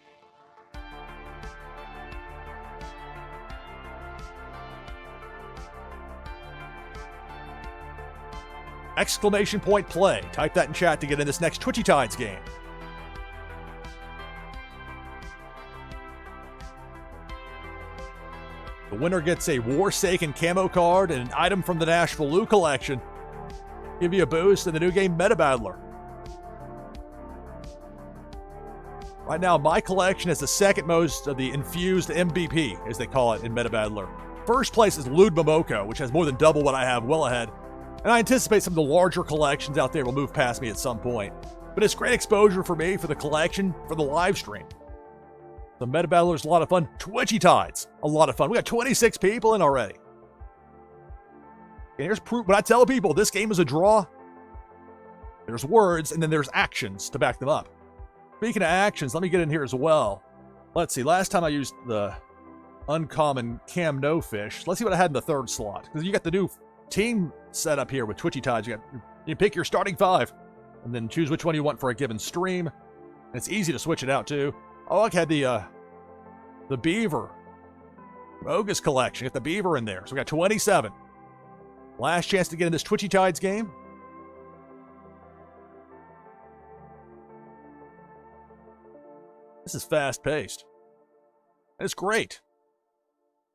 Exclamation point play. Type that in chat to get in this next Twitchy Tides game. The winner gets a Warsaken camo card and an item from the NashvilleLou collection. Give you a boost in the new game Meta Battler. Right now, my collection is the second most of the infused MVP, as they call it in Meta Battler. First place is Lude Momoko, which has more than double what I have, well ahead. And I anticipate some of the larger collections out there will move past me at some point. But it's great exposure for me, for the collection, for the live stream. The Meta Battler is a lot of fun. Twitchy Tides, a lot of fun. We got 26 people in already. And here's proof. When I tell people this game is a draw, there's words and then there's actions to back them up. Speaking of actions, let me get in here as well. Let's see. Last time I used the uncommon Cam No Fish. Let's see what I had in the third slot. Because you got the new team set up here with Twitchy Tides. You pick your starting 5. and then choose which one you want for a given stream. And it's easy to switch it out too. Oh, I had the Beaver Bogus Collection. Get the Beaver in there. So we got 27. Last chance to get in this Twitchy Tides game. This is fast-paced. It's great.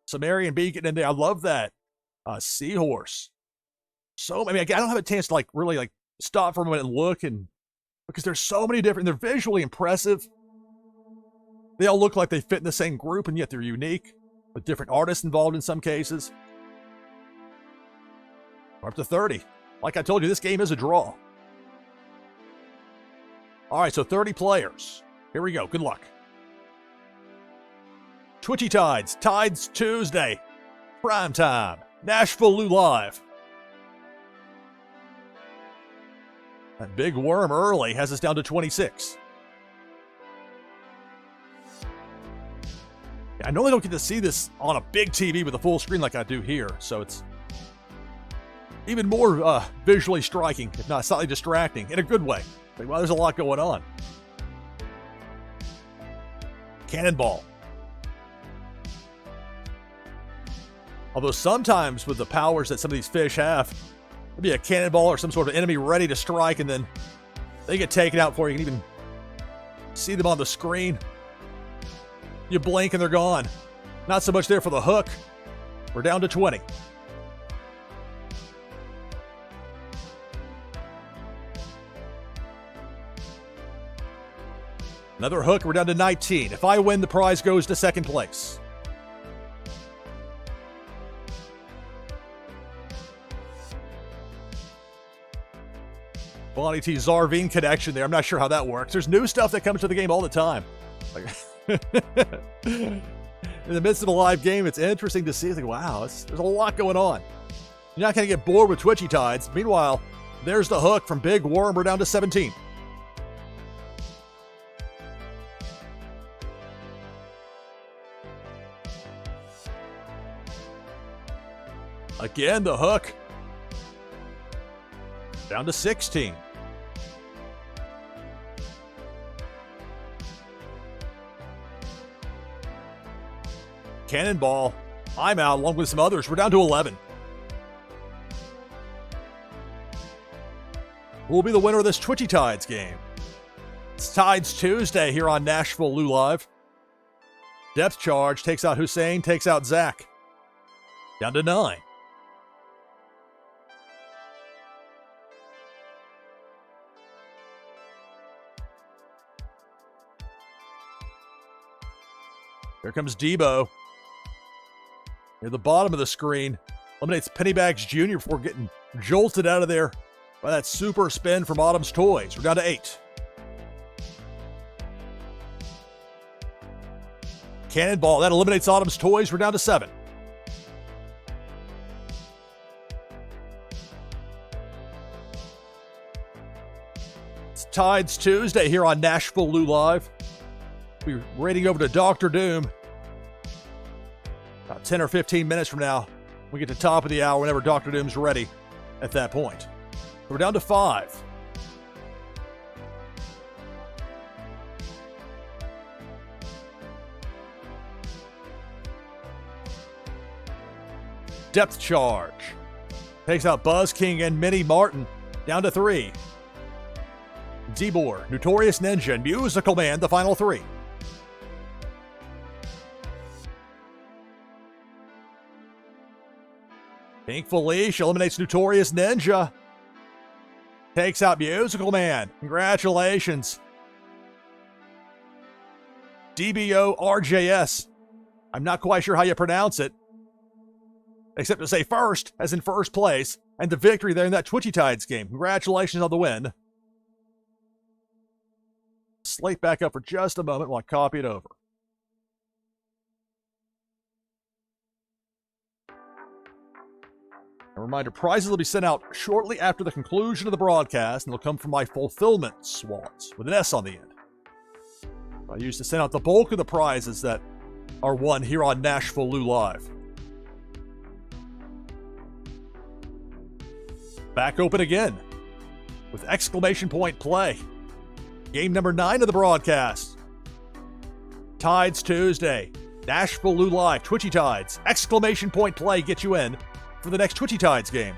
Sumerian Bee getting in there. I love that. Seahorse. So, I mean, I don't have a chance to, really, stop for a moment and look, and because there's so many different, they're visually impressive. They all look like they fit in the same group, and yet they're unique, with different artists involved in some cases. We're up to 30. Like I told you, this game is a draw. All right, so 30 players. Here we go. Good luck. Twitchy Tides. Tides Tuesday. Prime time. NashvilleLou live. That big worm early has us down to 26. I normally don't get to see this on a big TV with a full screen like I do here, so it's even more visually striking, if not slightly distracting, in a good way. Like, wow, there's a lot going on. Cannonball. Although sometimes with the powers that some of these fish have, there'll be a cannonball or some sort of enemy ready to strike, and then they get taken out before you can even see them on the screen. You blink and they're gone. Not so much there for the hook. We're down to 20. Another hook, we're down to 19. If I win, the prize goes to second place. Bonnie T. Zarvine connection there. I'm not sure how that works. There's new stuff that comes to the game all the time. In the midst of a live game, it's interesting to see. It's like, wow, there's a lot going on. You're not going to get bored with Twitchy Tides. Meanwhile, there's the hook from Big Worm. We're down to 17. Again, the hook. Down to 16. Cannonball. I'm out along with some others. We're down to 11. Who will be the winner of this Twitchy Tides game? It's Tides Tuesday here on NashvilleLou Live. Depth charge takes out Hussein, takes out Zach. Down to 9. Here comes Debo. Near the bottom of the screen. Eliminates Pennybags Jr. before getting jolted out of there by that super spin from Autumn's Toys. We're down to 8. Cannonball. That eliminates Autumn's Toys. We're down to 7. It's Tides Tuesday here on NashvilleLou Live. We're rating over to Dr. Doom. About 10 or 15 minutes from now, we get to top of the hour whenever Dr. Doom's ready at that point. We're down to 5. Depth charge. Takes out Buzz King and Minnie Martin. Down to 3. Zebor, Notorious Ninja, and Musical Man, the final 3. Pink Felicia eliminates Notorious Ninja. Takes out Musical Man. Congratulations. DBO RJS. I'm not quite sure how you pronounce it, except to say first, as in first place, and the victory there in that Twitchy Tides game. Congratulations on the win. Slate back up for just a moment while I copy it over. A reminder, prizes will be sent out shortly after the conclusion of the broadcast, and they'll come from my fulfillment swats with an S on the end. I used to send out the bulk of the prizes that are won here on NashvilleLou Live. Back open again. with exclamation point play. Game number 9 of the broadcast. Tides Tuesday. NashvilleLou Live, Twitchy Tides. Exclamation point play gets you in for the next Twitchy Tides game.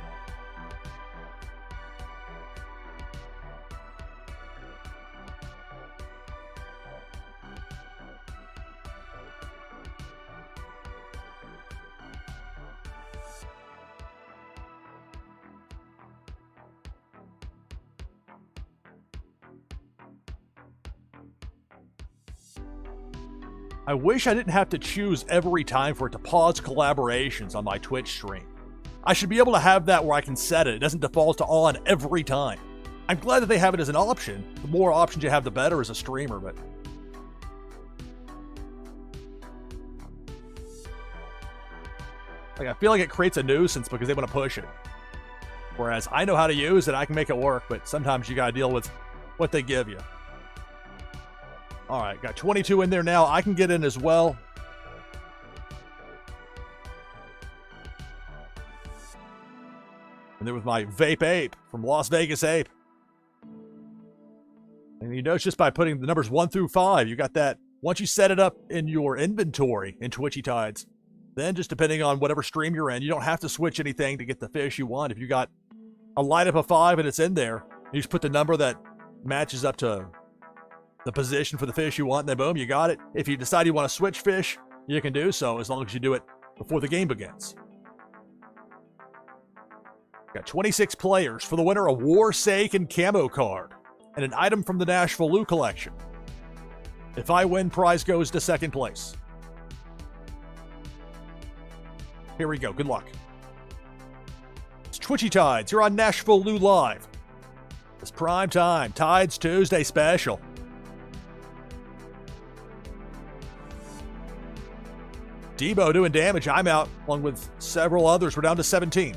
I wish I didn't have to choose every time for it to pause collaborations on my Twitch stream. I should be able to have that where I can set it. It doesn't default to on every time. I'm glad that they have it as an option. The more options you have, the better as a streamer, but... I feel like it creates a nuisance because they want to push it. Whereas I know how to use it, I can make it work, but sometimes you gotta deal with what they give you. All right, got 22 in there now. I can get in as well. And then with my Vape Ape from Las Vegas Ape. And you notice just by putting the numbers 1 through 5, you got that. Once you set it up in your inventory in Twitchy Tides, then just depending on whatever stream you're in, you don't have to switch anything to get the fish you want. If you got a light up of 5 and it's in there, you just put the number that matches up to the position for the fish you want, and then boom, you got it. If you decide you want to switch fish, you can do so as long as you do it before the game begins. Got 26 players for the winner, a Warsaken camo card, and an item from the NashvilleLou collection. If I win, prize goes to second place. Here we go, good luck. It's Twitchy Tides, you're on NashvilleLou Live. It's prime time, Tides Tuesday special. Debo doing damage. I'm out, along with several others. We're down to 17.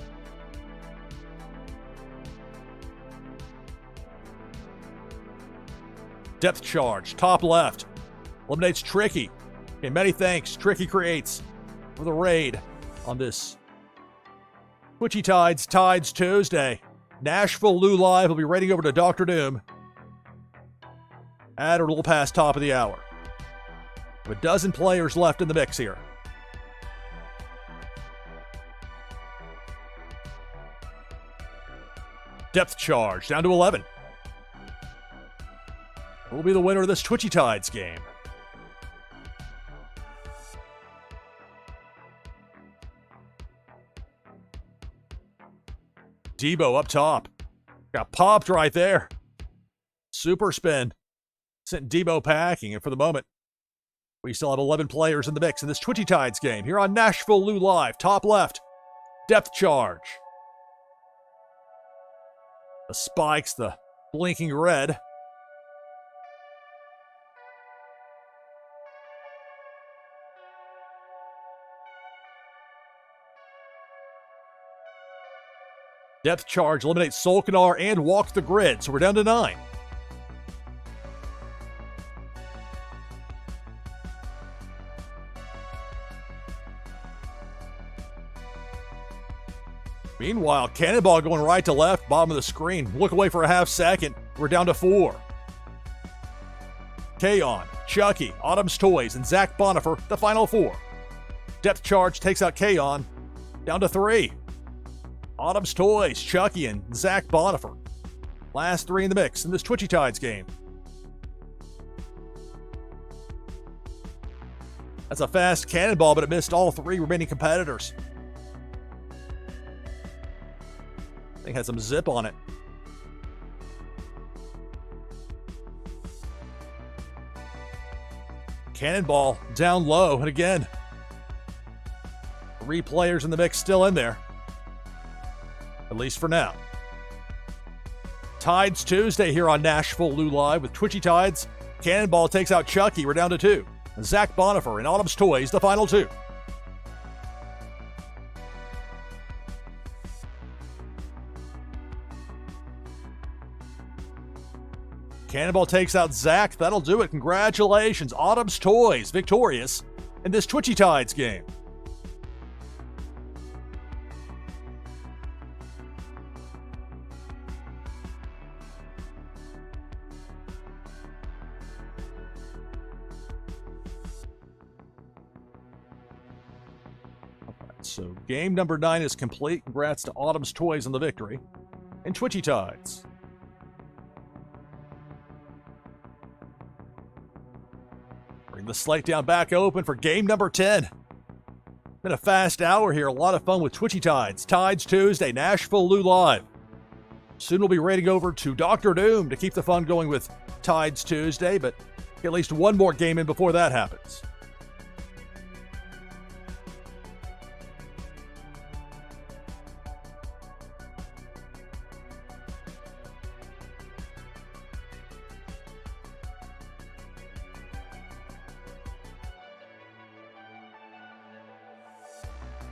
Depth charge, top left. Eliminates Tricky. Okay, many thanks, Tricky Creates, for the raid on this Twitchy Tides Tuesday. NashvilleLou Live will be raiding over to Dr. Doom at or a little past top of the hour. We have a dozen players left in the mix here. Depth charge, down to 11. Who will be the winner of this Twitchy Tides game? Debo up top. Got popped right there. Super spin. Sent Debo packing, and for the moment, we still have 11 players in the mix in this Twitchy Tides game here on NashvilleLou Live. Top left. Depth charge. The spikes, the blinking red. Depth charge eliminates Solkanar and walks the grid, so we're down to 9. Meanwhile, Cannonball going right to left, bottom of the screen. Look away for a half second. We're down to 4. Kaon, Chucky, Autumn's Toys, and Zach Bonifer, the final 4. Depth charge takes out Kaon, down to 3. Autumn's Toys, Chucky, and Zach Bonifer. Last 3 in the mix in this Twitchy Tides game. That's a fast cannonball, but it missed all 3 remaining competitors. Thing had some zip on it. Cannonball down low, and again, 3 players in the mix still in there. At least for now. Tides Tuesday here on NashvilleLou Live with Twitchy Tides. Cannonball takes out Chucky. We're down to 2. Zach Bonifer and Autumn's Toys, the final 2. Cannonball takes out Zach. That'll do it. Congratulations. Autumn's Toys victorious in this Twitchy Tides game. So game number 9 is complete. Congrats to Autumn's Toys on the victory. And Twitchy Tides. Bring the slate down back open for game number 10. Been a fast hour here. A lot of fun with Twitchy Tides. Tides Tuesday, NashvilleLou Live. Soon we'll be raiding over to Dr. Doom to keep the fun going with Tides Tuesday, but get at least one more game in before that happens.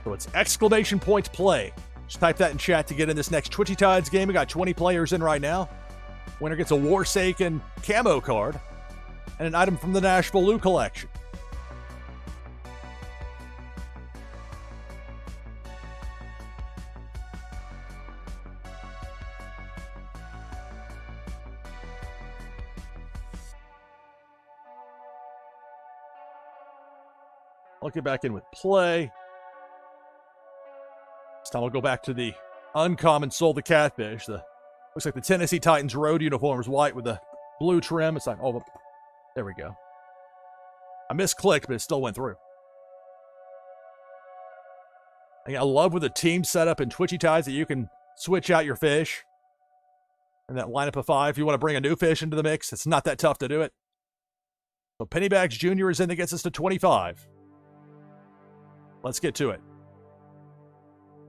So it's exclamation point play. Just type that in chat to get in this next Twitchy Tides game. We got 20 players in right now. Winner gets a Warsaken camo card and an item from the NashvilleLou collection. I'll get back in with play. This time I'll go back to the uncommon Soul the Catfish. Looks like the Tennessee Titans road uniform is white with the blue trim. It's like, oh, there we go. I misclicked, but it still went through. I love with the team setup in Twitchy Tides that you can switch out your fish. And that lineup of 5, if you want to bring a new fish into the mix, it's not that tough to do it. So Pennybags Jr. is in that gets us to 25. Let's get to it.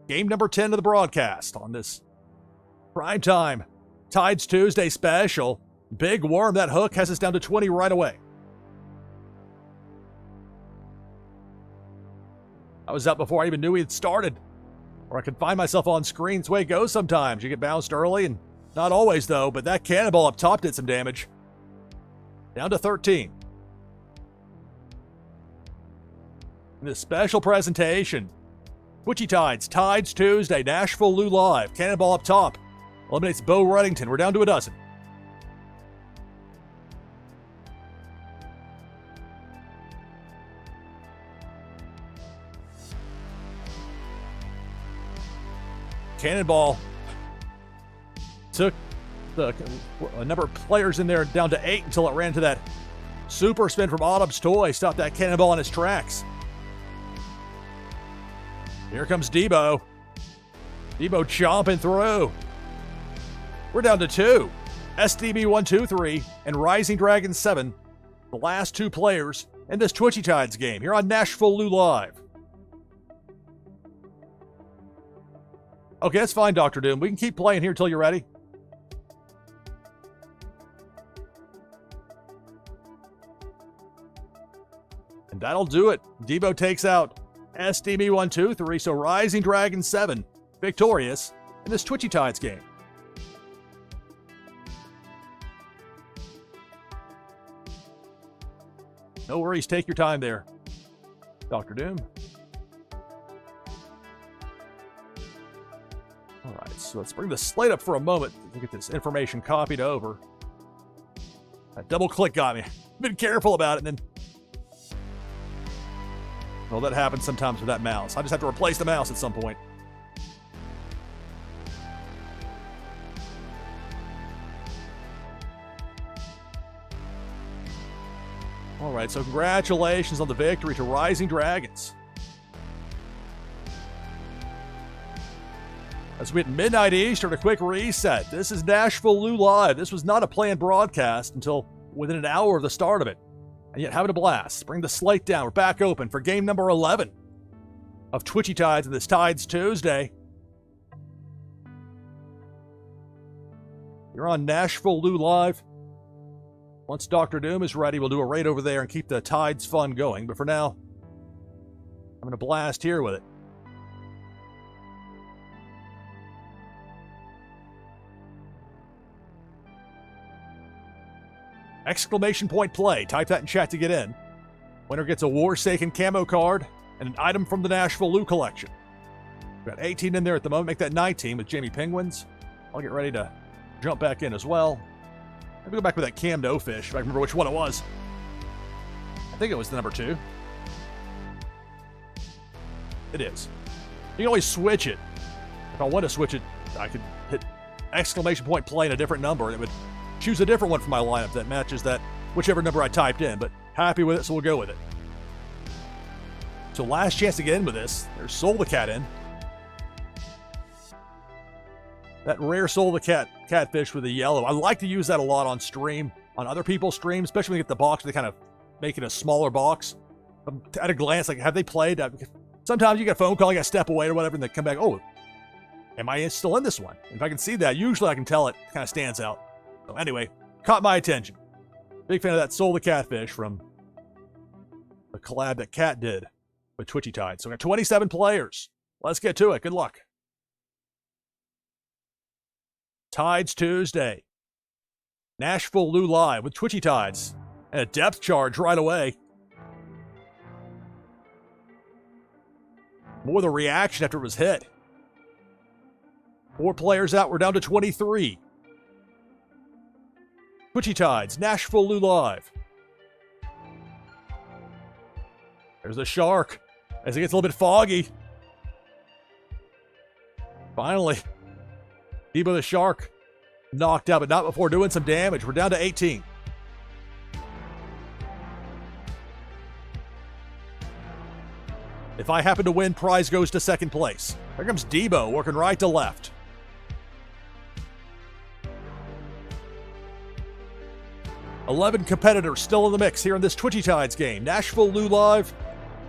Game number 10 of the broadcast on this primetime Tides Tuesday special. Big Worm, that hook has us down to 20 right away. I was up before I even knew we had started. Or I could find myself on screen. It's the way it goes sometimes. You get bounced early, and not always though, but that cannonball up top did some damage. Down to 13. In this special presentation, Twitchy Tides, Tides Tuesday, NashvilleLou Live. Cannonball up top. Eliminates Bo Reddington. We're down to a dozen. Cannonball took a number of players in there down to 8 until it ran to that super spin from Autumn's Toy. Stopped that cannonball in its tracks. Here comes Debo. Debo chomping through. We're down to 2. SDB 123 and Rising Dragon 7, the last 2 players in this Twitchy Tides game here on NashvilleLou Live. Okay, that's fine, Dr. Doom. We can keep playing here until you're ready. And that'll do it. Debo takes out SDB 123, so Rising Dragon 7 victorious in this Twitchy Tides game. No worries, take your time there, Dr. Doom. All right, so let's bring the slate up for a moment to get this information copied over. That double click got me. Been careful about it, and then well, that happens sometimes with that mouse. I just have to replace the mouse at some point. All right, so congratulations on the victory to Rising Dragons. As we hit midnight Eastern, a quick reset. This is NashvilleLou Live. This was not a planned broadcast until within an hour of the start of it. And yet having a blast. Bring the slate down. We're back open for game number 11 of Twitchy Tides in this Tides Tuesday. You're on NashvilleLou Live. Once Dr. Doom is ready, we'll do a raid over there and keep the Tides fun going. But for now, I'm going to blast here with it. Exclamation point play. Type that in chat to get in. Winner gets a Warsaken camo card and an item from the NashvilleLou collection. We've got 18 in there at the moment. Make that 19 with Jamie Penguins. I'll get ready to jump back in as well. Maybe go back with that Cam No Fish, if I remember which one it was. I think it was the number 2. It is. You can always switch it. If I want to switch it, I could hit exclamation point play in a different number, and it would choose a different one for my lineup that matches that whichever number I typed in. But happy with it, so we'll go with it. So last chance to get in with this. There's Soul the Cat in. That rare Soul the Catfish with the yellow. I like to use that a lot on stream, on other people's streams, especially when you get the box, they kind of make it a smaller box. At a glance, like, have they played? Sometimes you get a phone call, you got to step away or whatever, and they come back, oh, am I still in this one? If I can see that, usually I can tell it kind of stands out. So anyway, caught my attention. Big fan of that Soul the Catfish from the collab that Cat did with Twitchy Tide. So we got 27 players. Let's get to it. Good luck. Tides Tuesday. NashvilleLou live with Twitchy Tides. And a depth charge right away. More the reaction after it was hit. 4 players out. We're down to 23. Twitchy Tides, NashvilleLou live. There's the shark as it gets a little bit foggy. Finally, Debo the shark knocked out, but not before doing some damage. We're down to 18. If I happen to win, prize goes to second place. Here comes Debo working right to left. $11 competitors still in the mix here in this Twitchy Tides game. NashvilleLou live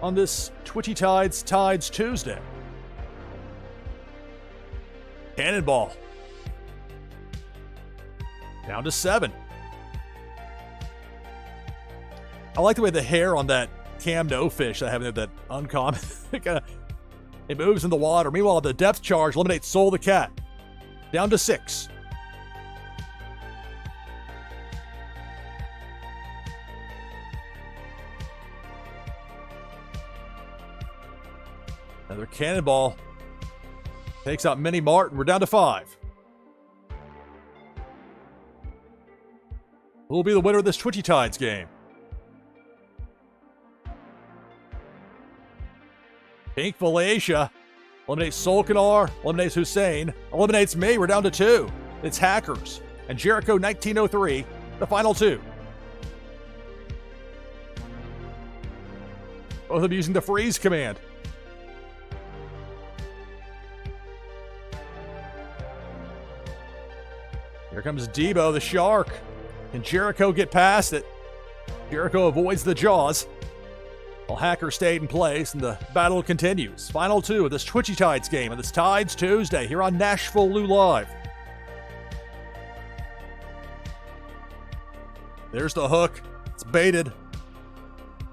on this Twitchy Tides Tuesday. Cannonball. Down to 7. I like the way the hair on that cam no fish I have in there, that uncommon. It moves in the water. Meanwhile, the depth charge eliminates Soul the Cat. Down to 6. Another cannonball takes out Mini Martin. We're down to 5. Who will be the winner of this Twitchy Tides game? Pink Felicia eliminates Solkanar, eliminates Hussein, eliminates me. We're down to 2. It's Hackers and Jericho 1903, the final 2. Both of them using the freeze command. Here comes Debo the shark. Can Jericho get past it? Jericho avoids the jaws. While Hacker stayed in place, and the battle continues. Final 2 of this Twitchy Tides game of this Tides Tuesday here on NashvilleLou live. There's the hook. It's baited.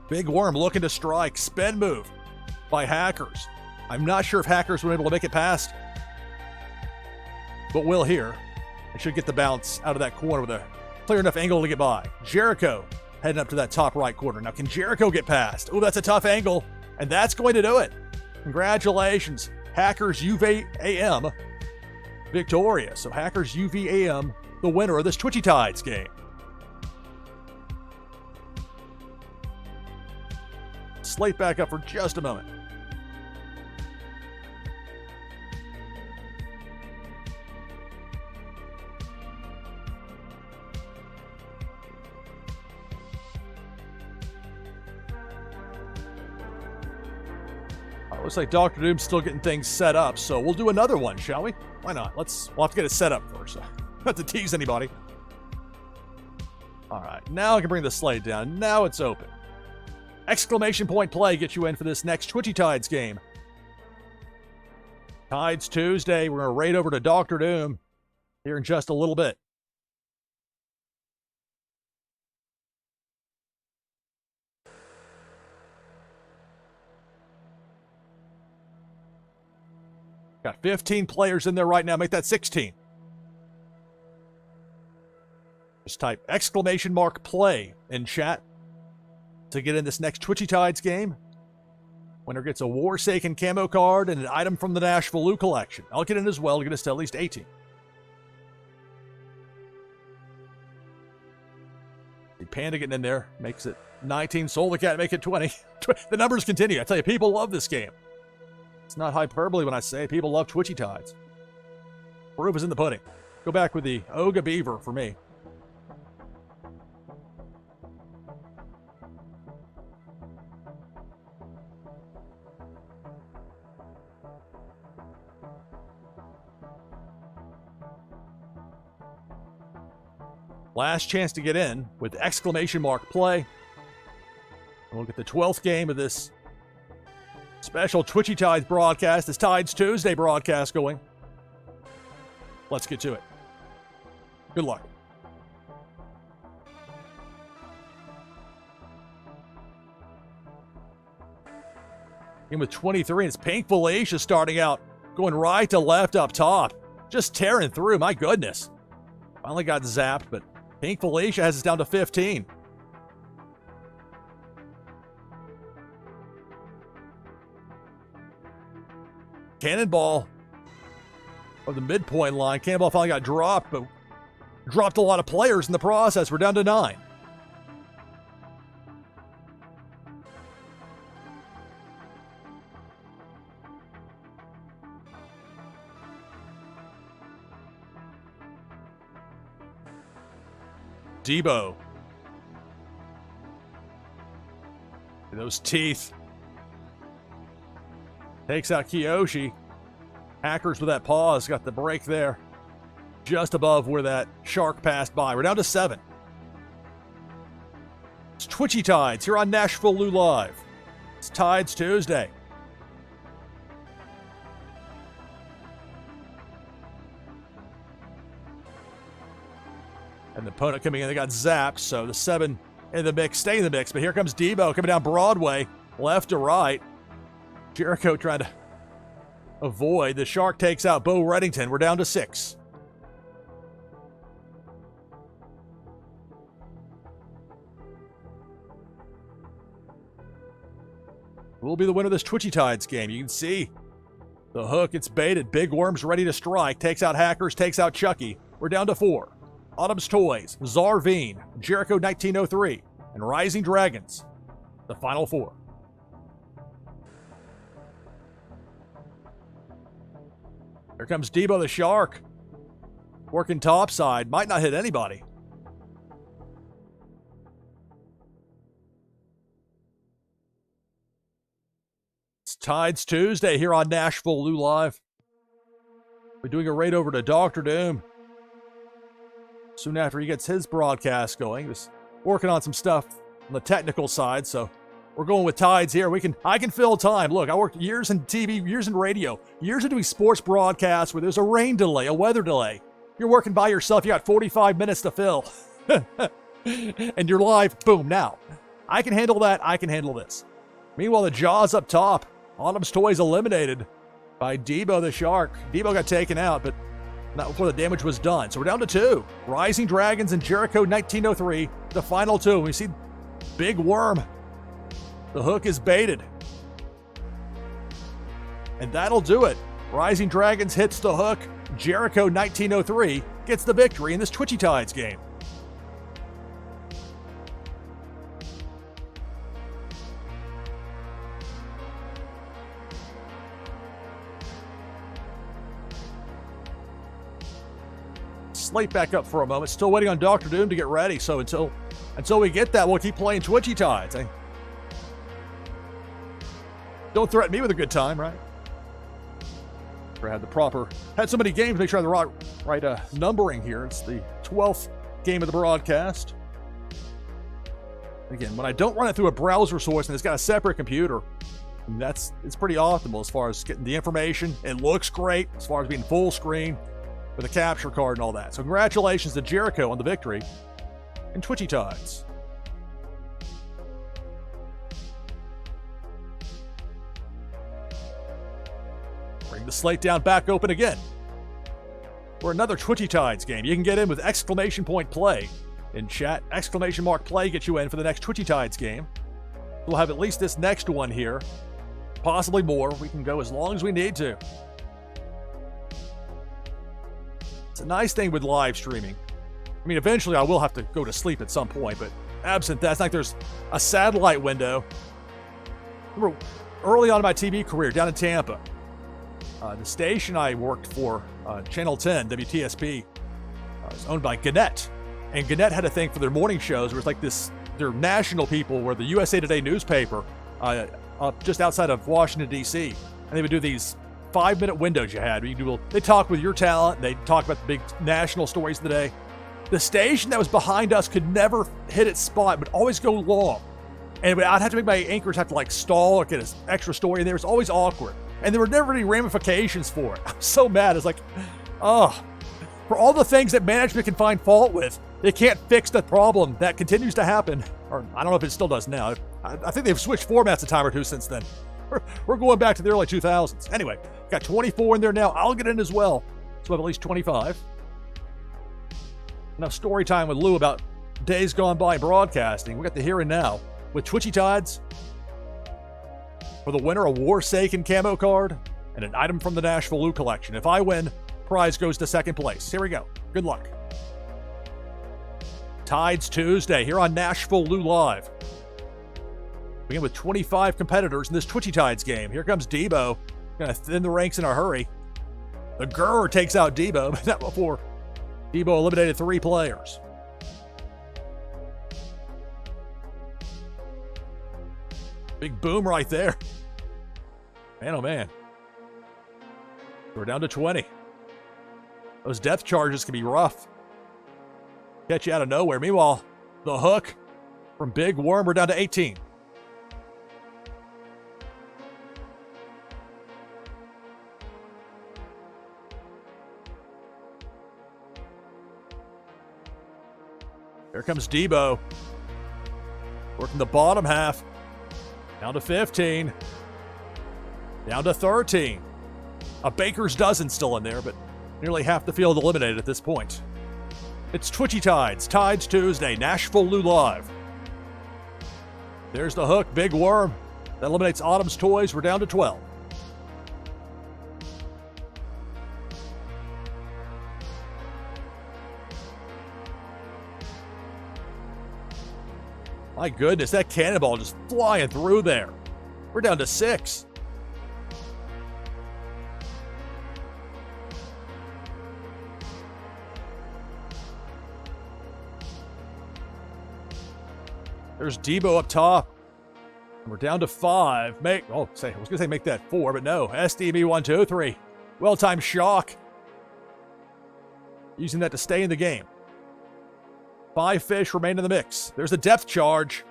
Big worm looking to strike. Spin move by Hackers. I'm not sure if Hackers were able to make it past, but will here. They should get the bounce out of that corner with a clear enough angle to get by. Jericho heading up to that top right corner. Now, can Jericho get past? Oh, that's a tough angle, and that's going to do it. Congratulations. Hackers UVAM victorious. So Hackers UVAM, the winner of this Twitchy Tides game. Slate back up for just a moment. Looks like Dr. Doom's still getting things set up, so we'll do another one, shall we? Why not? We'll have to get it set up first. Not to tease anybody. All right, now I can bring the slate down. Now it's open. Exclamation point play gets you in for this next Twitchy Tides game. Tides Tuesday. We're going to raid over to Dr. Doom here in just a little bit. Got 15 players in there right now. Make that 16. Just type exclamation mark play in chat to get in this next Twitchy Tides game. Winner gets a Warsaken camo card and an item from the NashvilleLou collection. I'll get in as well to get us to at least 18. The Panda getting in there makes it 19. Soul the Cat make it 20. The numbers continue. I tell you, people love this game. It's not hyperbole when I say people love Twitchy Tides. Proof is in the pudding. Go back with the Oga Beaver for me. Last chance to get in with exclamation mark play. We'll get the 12th game of this special Twitchy Tides broadcast, this Tides Tuesday broadcast going. Let's get to it. Good luck. In with 23, and it's Pink Felicia starting out, going right to left up top. Just tearing through, my goodness. Finally got zapped, but Pink Felicia has us down to 15. Cannonball of the midpoint line. Cannonball finally got dropped, but dropped a lot of players in the process. We're down to 9. Debo. Those teeth. Takes out Kiyoshi. Hackers with that pause. Got the break there. Just above where that shark passed by. We're down to 7. It's Twitchy Tides here on NashvilleLou Live. It's Tides Tuesday. And the opponent coming in, they got zapped, so the 7 in the mix, stay in the mix. But here comes Debo coming down Broadway, left to right. Jericho trying to avoid. The Shark takes out Bo Reddington. We're down to 6. We'll be the winner of this Twitchy Tides game. You can see the hook. It's baited. Big Worm's ready to strike. Takes out Hackers, takes out Chucky. We're down to 4. Autumn's Toys, Zarveen, Jericho 1903, and Rising Dragons. The final 4. Here comes Debo the Shark. Working topside. Might not hit anybody. It's Tides Tuesday here on NashvilleLou Live. We're doing a raid over to Dr. Doom soon after he gets his broadcast going. Just working on some stuff on the technical side, so we're going with Tides here. I can fill time. Look, I worked years in TV, years in radio, years of doing sports broadcasts where there's a rain delay, a weather delay. You're working by yourself, you got 45 minutes to fill. And you're live, boom, now. I can handle that, I can handle this. Meanwhile, the Jaws up top. Autumn's Toys eliminated by Debo the Shark. Debo got taken out, but not before the damage was done. So we're down to 2. Rising Dragons and Jericho 1903, the final 2. We see Big Worm. The hook is baited. And that'll do it. Rising Dragons hits the hook. Jericho 1903 gets the victory in this Twitchy Tides game. Slate back up for a moment. Still waiting on Dr. Doom to get ready. So until we get that, we'll keep playing Twitchy Tides. Don't threaten me with a good time, right? Had so many games, make sure I have the right numbering here. It's the 12th game of the broadcast. Again, when I don't run it through a browser source and it's got a separate computer, it's pretty optimal as far as getting the information. It looks great as far as being full screen with a capture card and all that. So congratulations to Jericho on the victory in Twitchy Tides. Bring the slate down back open again for another Twitchy Tides game. You can get in with exclamation point play in chat. Exclamation mark play gets you in for the next Twitchy Tides game. We'll have at least this next one here, possibly more. We can go as long as we need to. It's a nice thing with live streaming. I mean, eventually I will have to go to sleep at some point, but absent that, it's like there's a satellite window. Remember, early on in my TV career down in Tampa, The station I worked for, Channel 10, WTSP, was owned by Gannett. And Gannett had a thing for their morning shows where it's like their national people were the USA Today newspaper up just outside of Washington, D.C. And they would do these 5-minute windows you had. They talk with your talent. They talk about the big national stories of the day. The station that was behind us could never hit its spot, but always go long. And I'd have to make my anchors have to like stall or get an extra story. And it was always awkward. And there were never any ramifications for it. I'm so mad. It's like, for all the things that management can find fault with, they can't fix the problem that continues to happen. Or I don't know if it still does now. I think they've switched formats a time or two since then. We're going back to the early 2000s. Anyway, got 24 in there now. I'll get in as well. So I have at least 25. Enough story time with Lou about days gone by broadcasting. We got the here and now with Twitchy Tides. For the winner, a Warsaken camo card and an item from the NashvilleLou collection. If I win, prize goes to second place. Here we go. Good luck. Tides Tuesday here on NashvilleLou Live. Begin with 25 competitors in this Twitchy Tides game. Here comes Debo. Gonna thin the ranks in a hurry. The Gurr takes out Debo, but not before Debo eliminated 3 players. Big boom right there. Man, oh man. We're down to 20. Those depth charges can be rough. Catch you out of nowhere. Meanwhile, the hook from Big Worm, we're down to 18. Here comes Debo. Working the bottom half. Down to 15. Down to 13. A baker's dozen still in there, but nearly half the field eliminated at this point. It's Twitchy Tides, Tides Tuesday, NashvilleLou Live. There's the hook, Big Worm. That eliminates Autumn's Toys. We're down to 12. My goodness, that cannonball just flying through there. We're down to 6. There's Debo up top. And we're down to 5. I was going to say make that 4, but no. SDB 1, 2, 3. Well-timed shock. Using that to stay in the game. 5 fish remain in the mix. There's a depth charge.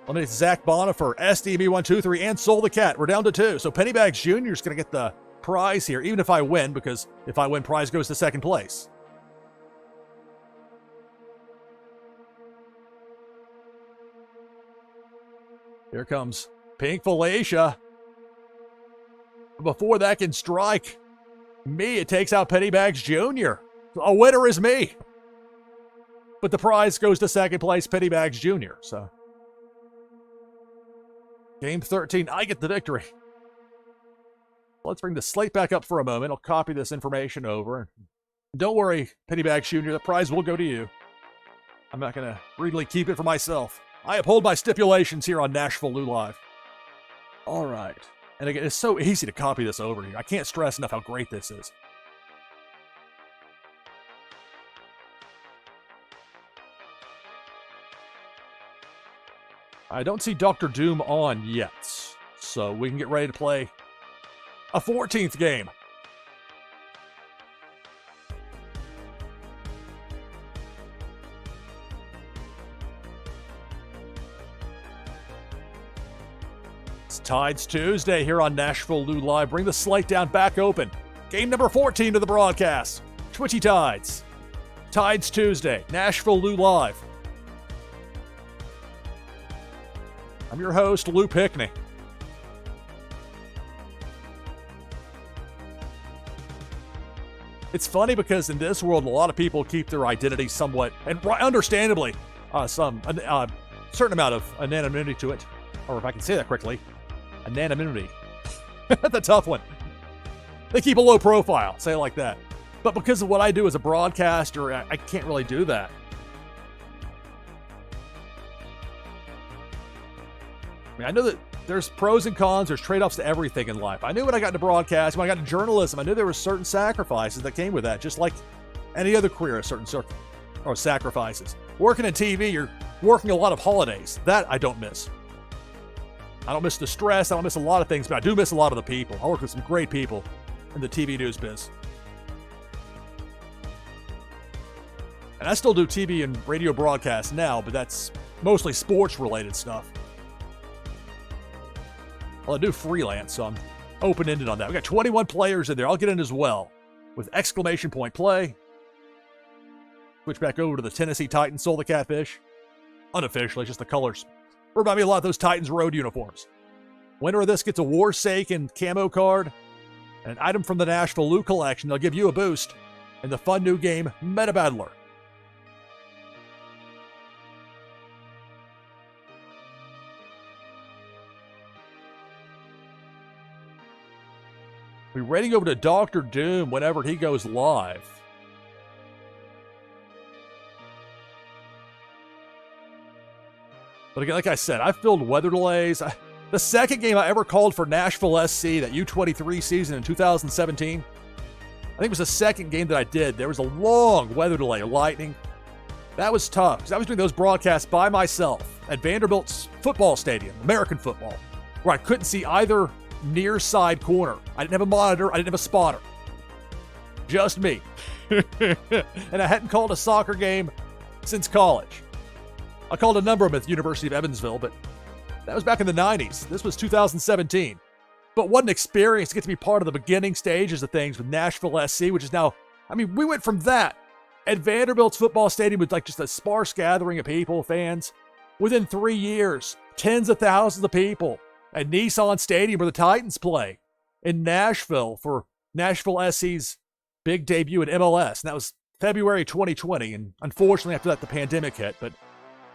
Eliminates Zach Bonifer, SDB 1, 2, 3, and Soul the Cat. We're down to 2. So Pennybags Jr. is going to get the prize here, even if I win, because if I win, prize goes to second place. Here comes Pink Felicia. Before that can strike me, it takes out Pennybags Jr. A winner is me. But the prize goes to second place, Pennybags Jr. So, game 13, I get the victory. Let's bring the slate back up for a moment. I'll copy this information over. Don't worry, Pennybags Jr., the prize will go to you. I'm not going to really keep it for myself. I uphold my stipulations here on NashvilleLou Live. All right. And again, it's so easy to copy this over here. I can't stress enough how great this is. I don't see Dr. Doom on yet, so we can get ready to play a 14th game. It's Tides Tuesday here on NashvilleLou Live. Bring the slate down back open. Game number 14 to the broadcast. Twitchy Tides. Tides Tuesday, NashvilleLou Live. I'm your host, Lou Pickney. It's funny because in this world, a lot of people keep their identity somewhat, and understandably, a certain amount of anonymity to it. Or if I can say that correctly, anonymity. That's a tough one. They keep a low profile, say it like that. But because of what I do as a broadcaster, I can't really do that. I know that there's pros and cons. There's trade-offs to everything in life. I knew when I got into broadcast, when I got into journalism, I knew there were certain sacrifices that came with that, just like any other career, a certain sacrifices. Working in TV, you're working a lot of holidays. That I don't miss. I don't miss the stress. I don't miss a lot of things, but I do miss a lot of the people. I work with some great people in the TV news biz. And I still do TV and radio broadcasts now, but that's mostly sports-related stuff. Well, I do freelance, so I'm open-ended on that. We got 21 players in there. I'll get in as well with exclamation point play. Switch back over to the Tennessee Titans, Soul the Catfish. Unofficially, just the colors. Remind me a lot of those Titans road uniforms. Winner of this gets a Warsaken camo card and an item from the NashvilleLou collection. They'll give you a boost in the fun new game, Meta Battler. We're rating over to Dr. Doom whenever he goes live. But again, like I said, I filled weather delays. The second game I ever called for Nashville SC, that U23 season in 2017, I think it was the second game that I did. There was a long weather delay, lightning. That was tough because I was doing those broadcasts by myself at Vanderbilt's football stadium, American football, where I couldn't see either near side corner. I didn't have a monitor. I didn't have a spotter. Just me. And I hadn't called a soccer game since college. I called a number of them at the University of Evansville, but that was back in the 90s. This was 2017. But what an experience to get to be part of the beginning stages of things with Nashville SC, which is now, I mean, we went from that at Vanderbilt's football stadium with like just a sparse gathering of people, fans. Within 3 years, tens of thousands of people at Nissan Stadium where the Titans play in Nashville for Nashville SC's big debut in MLS. And that was February 2020. And unfortunately, after that, the pandemic hit, but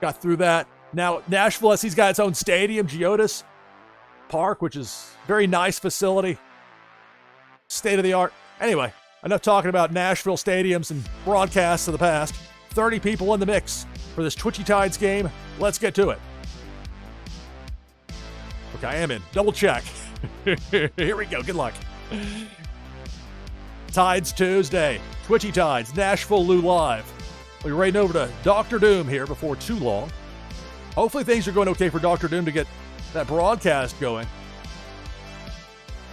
got through that. Now, Nashville SC's got its own stadium, Geodis Park, which is a very nice facility. State of the art. Anyway, enough talking about Nashville stadiums and broadcasts of the past. 30 people in the mix for this Twitchy Tides game. Let's get to it. Okay, I am in. Double check. Here we go. Good luck. Tides Tuesday. Twitchy Tides. NashvilleLou live. We're raiding over to Dr. Doom here before too long. Hopefully things are going okay for Dr. Doom to get that broadcast going.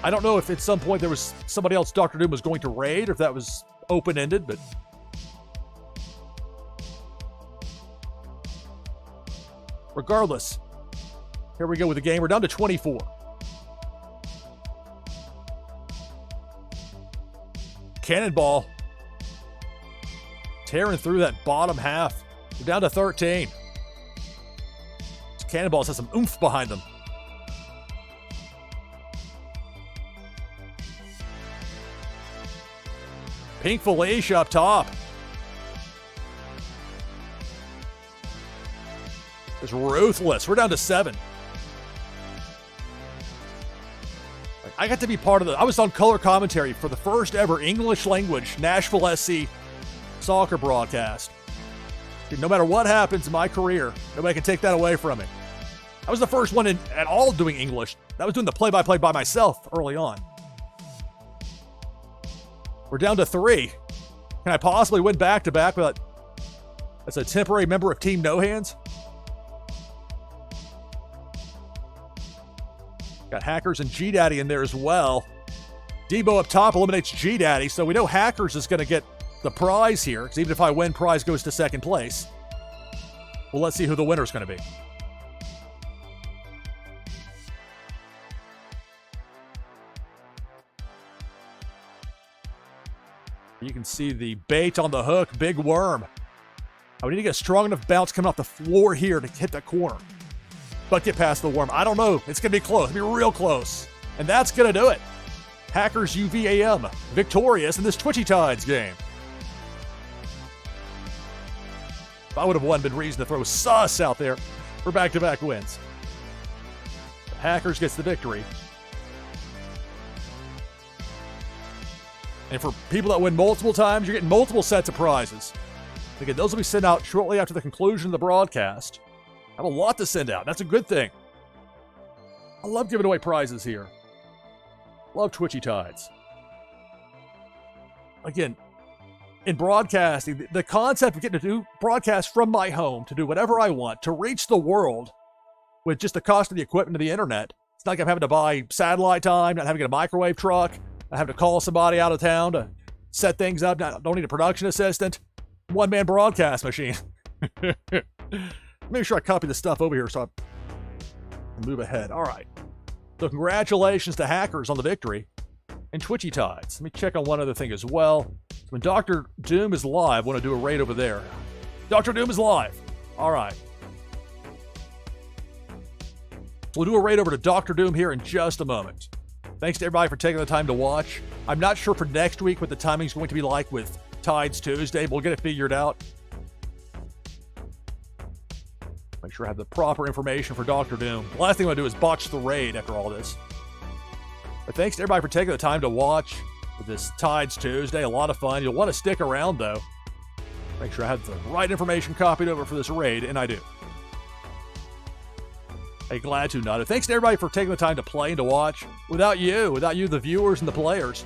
I don't know if at some point there was somebody else Dr. Doom was going to raid or if that was open-ended, but regardless, here we go with the game. We're down to 24. Cannonball tearing through that bottom half. We're down to 13. This Cannonballs has some oomph behind them. Pink Felicia up top. It's ruthless. We're down to 7. I got to be part of I was on color commentary for the first ever English language Nashville SC soccer broadcast. Dude, no matter what happens in my career, nobody can take that away from me. I was the first one at all doing English. I was doing the play-by-play by myself early on. We're down to 3. Can I possibly win back-to-back as a temporary member of Team No Hands? Got Hackers and G-Daddy in there as well. Debo up top eliminates G-Daddy, so we know Hackers is going to get the prize here, because even if I win, prize goes to second place. Well, let's see who the winner is going to be. You can see the bait on the hook, big worm. I need to get a strong enough bounce coming off the floor here to hit that corner. But get past the worm. I don't know. It's going to be close. It's going to be real close. And that's going to do it. Hackers UVAM victorious in this Twitchy Tides game. If I would have won, been reason to throw sus out there for back-to-back wins. The Hackers gets the victory. And for people that win multiple times, you're getting multiple sets of prizes. Again, those will be sent out shortly after the conclusion of the broadcast. I have a lot to send out. That's a good thing. I love giving away prizes here. Love Twitchy Tides. Again, in broadcasting, the concept of getting to do broadcast from my home, to do whatever I want, to reach the world with just the cost of the equipment of the internet. It's not like I'm having to buy satellite time, not having to get a microwave truck, not having to call somebody out of town to set things up, don't need a production assistant. One-man broadcast machine. Make sure I copy this stuff over here so I can move ahead. All right. So congratulations to Hackers on the victory and Twitchy Tides. Let me check on one other thing as well. When Dr. Doom is live, I want to do a raid over there. Dr. Doom is live. All right. So we'll do a raid over to Dr. Doom here in just a moment. Thanks to everybody for taking the time to watch. I'm not sure for next week what the timing's going to be like with Tides Tuesday, but we'll get it figured out. Make sure I have the proper information for Dr. Doom. The last thing I want to do is botch the raid after all this. But thanks to everybody for taking the time to watch with this Tides Tuesday. A lot of fun. You'll want to stick around, though. Make sure I have the right information copied over for this raid, and I do. Hey, glad to not. Thanks to everybody for taking the time to play and to watch. Without you, the viewers and the players,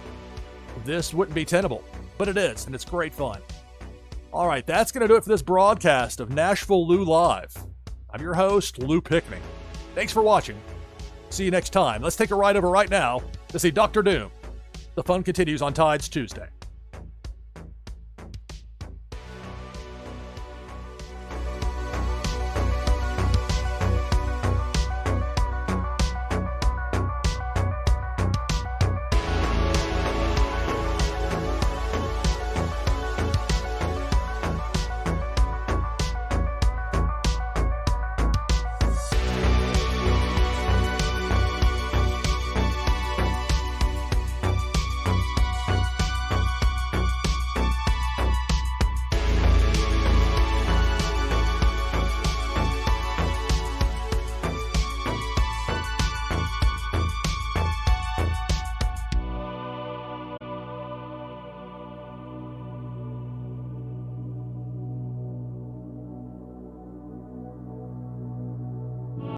this wouldn't be tenable. But it is, and it's great fun. All right, that's going to do it for this broadcast of NashvilleLou Live. I'm your host, Lou Pickney. Thanks for watching. See you next time. Let's take a ride over right now to see Dr. Doom. The fun continues on Tides Tuesday.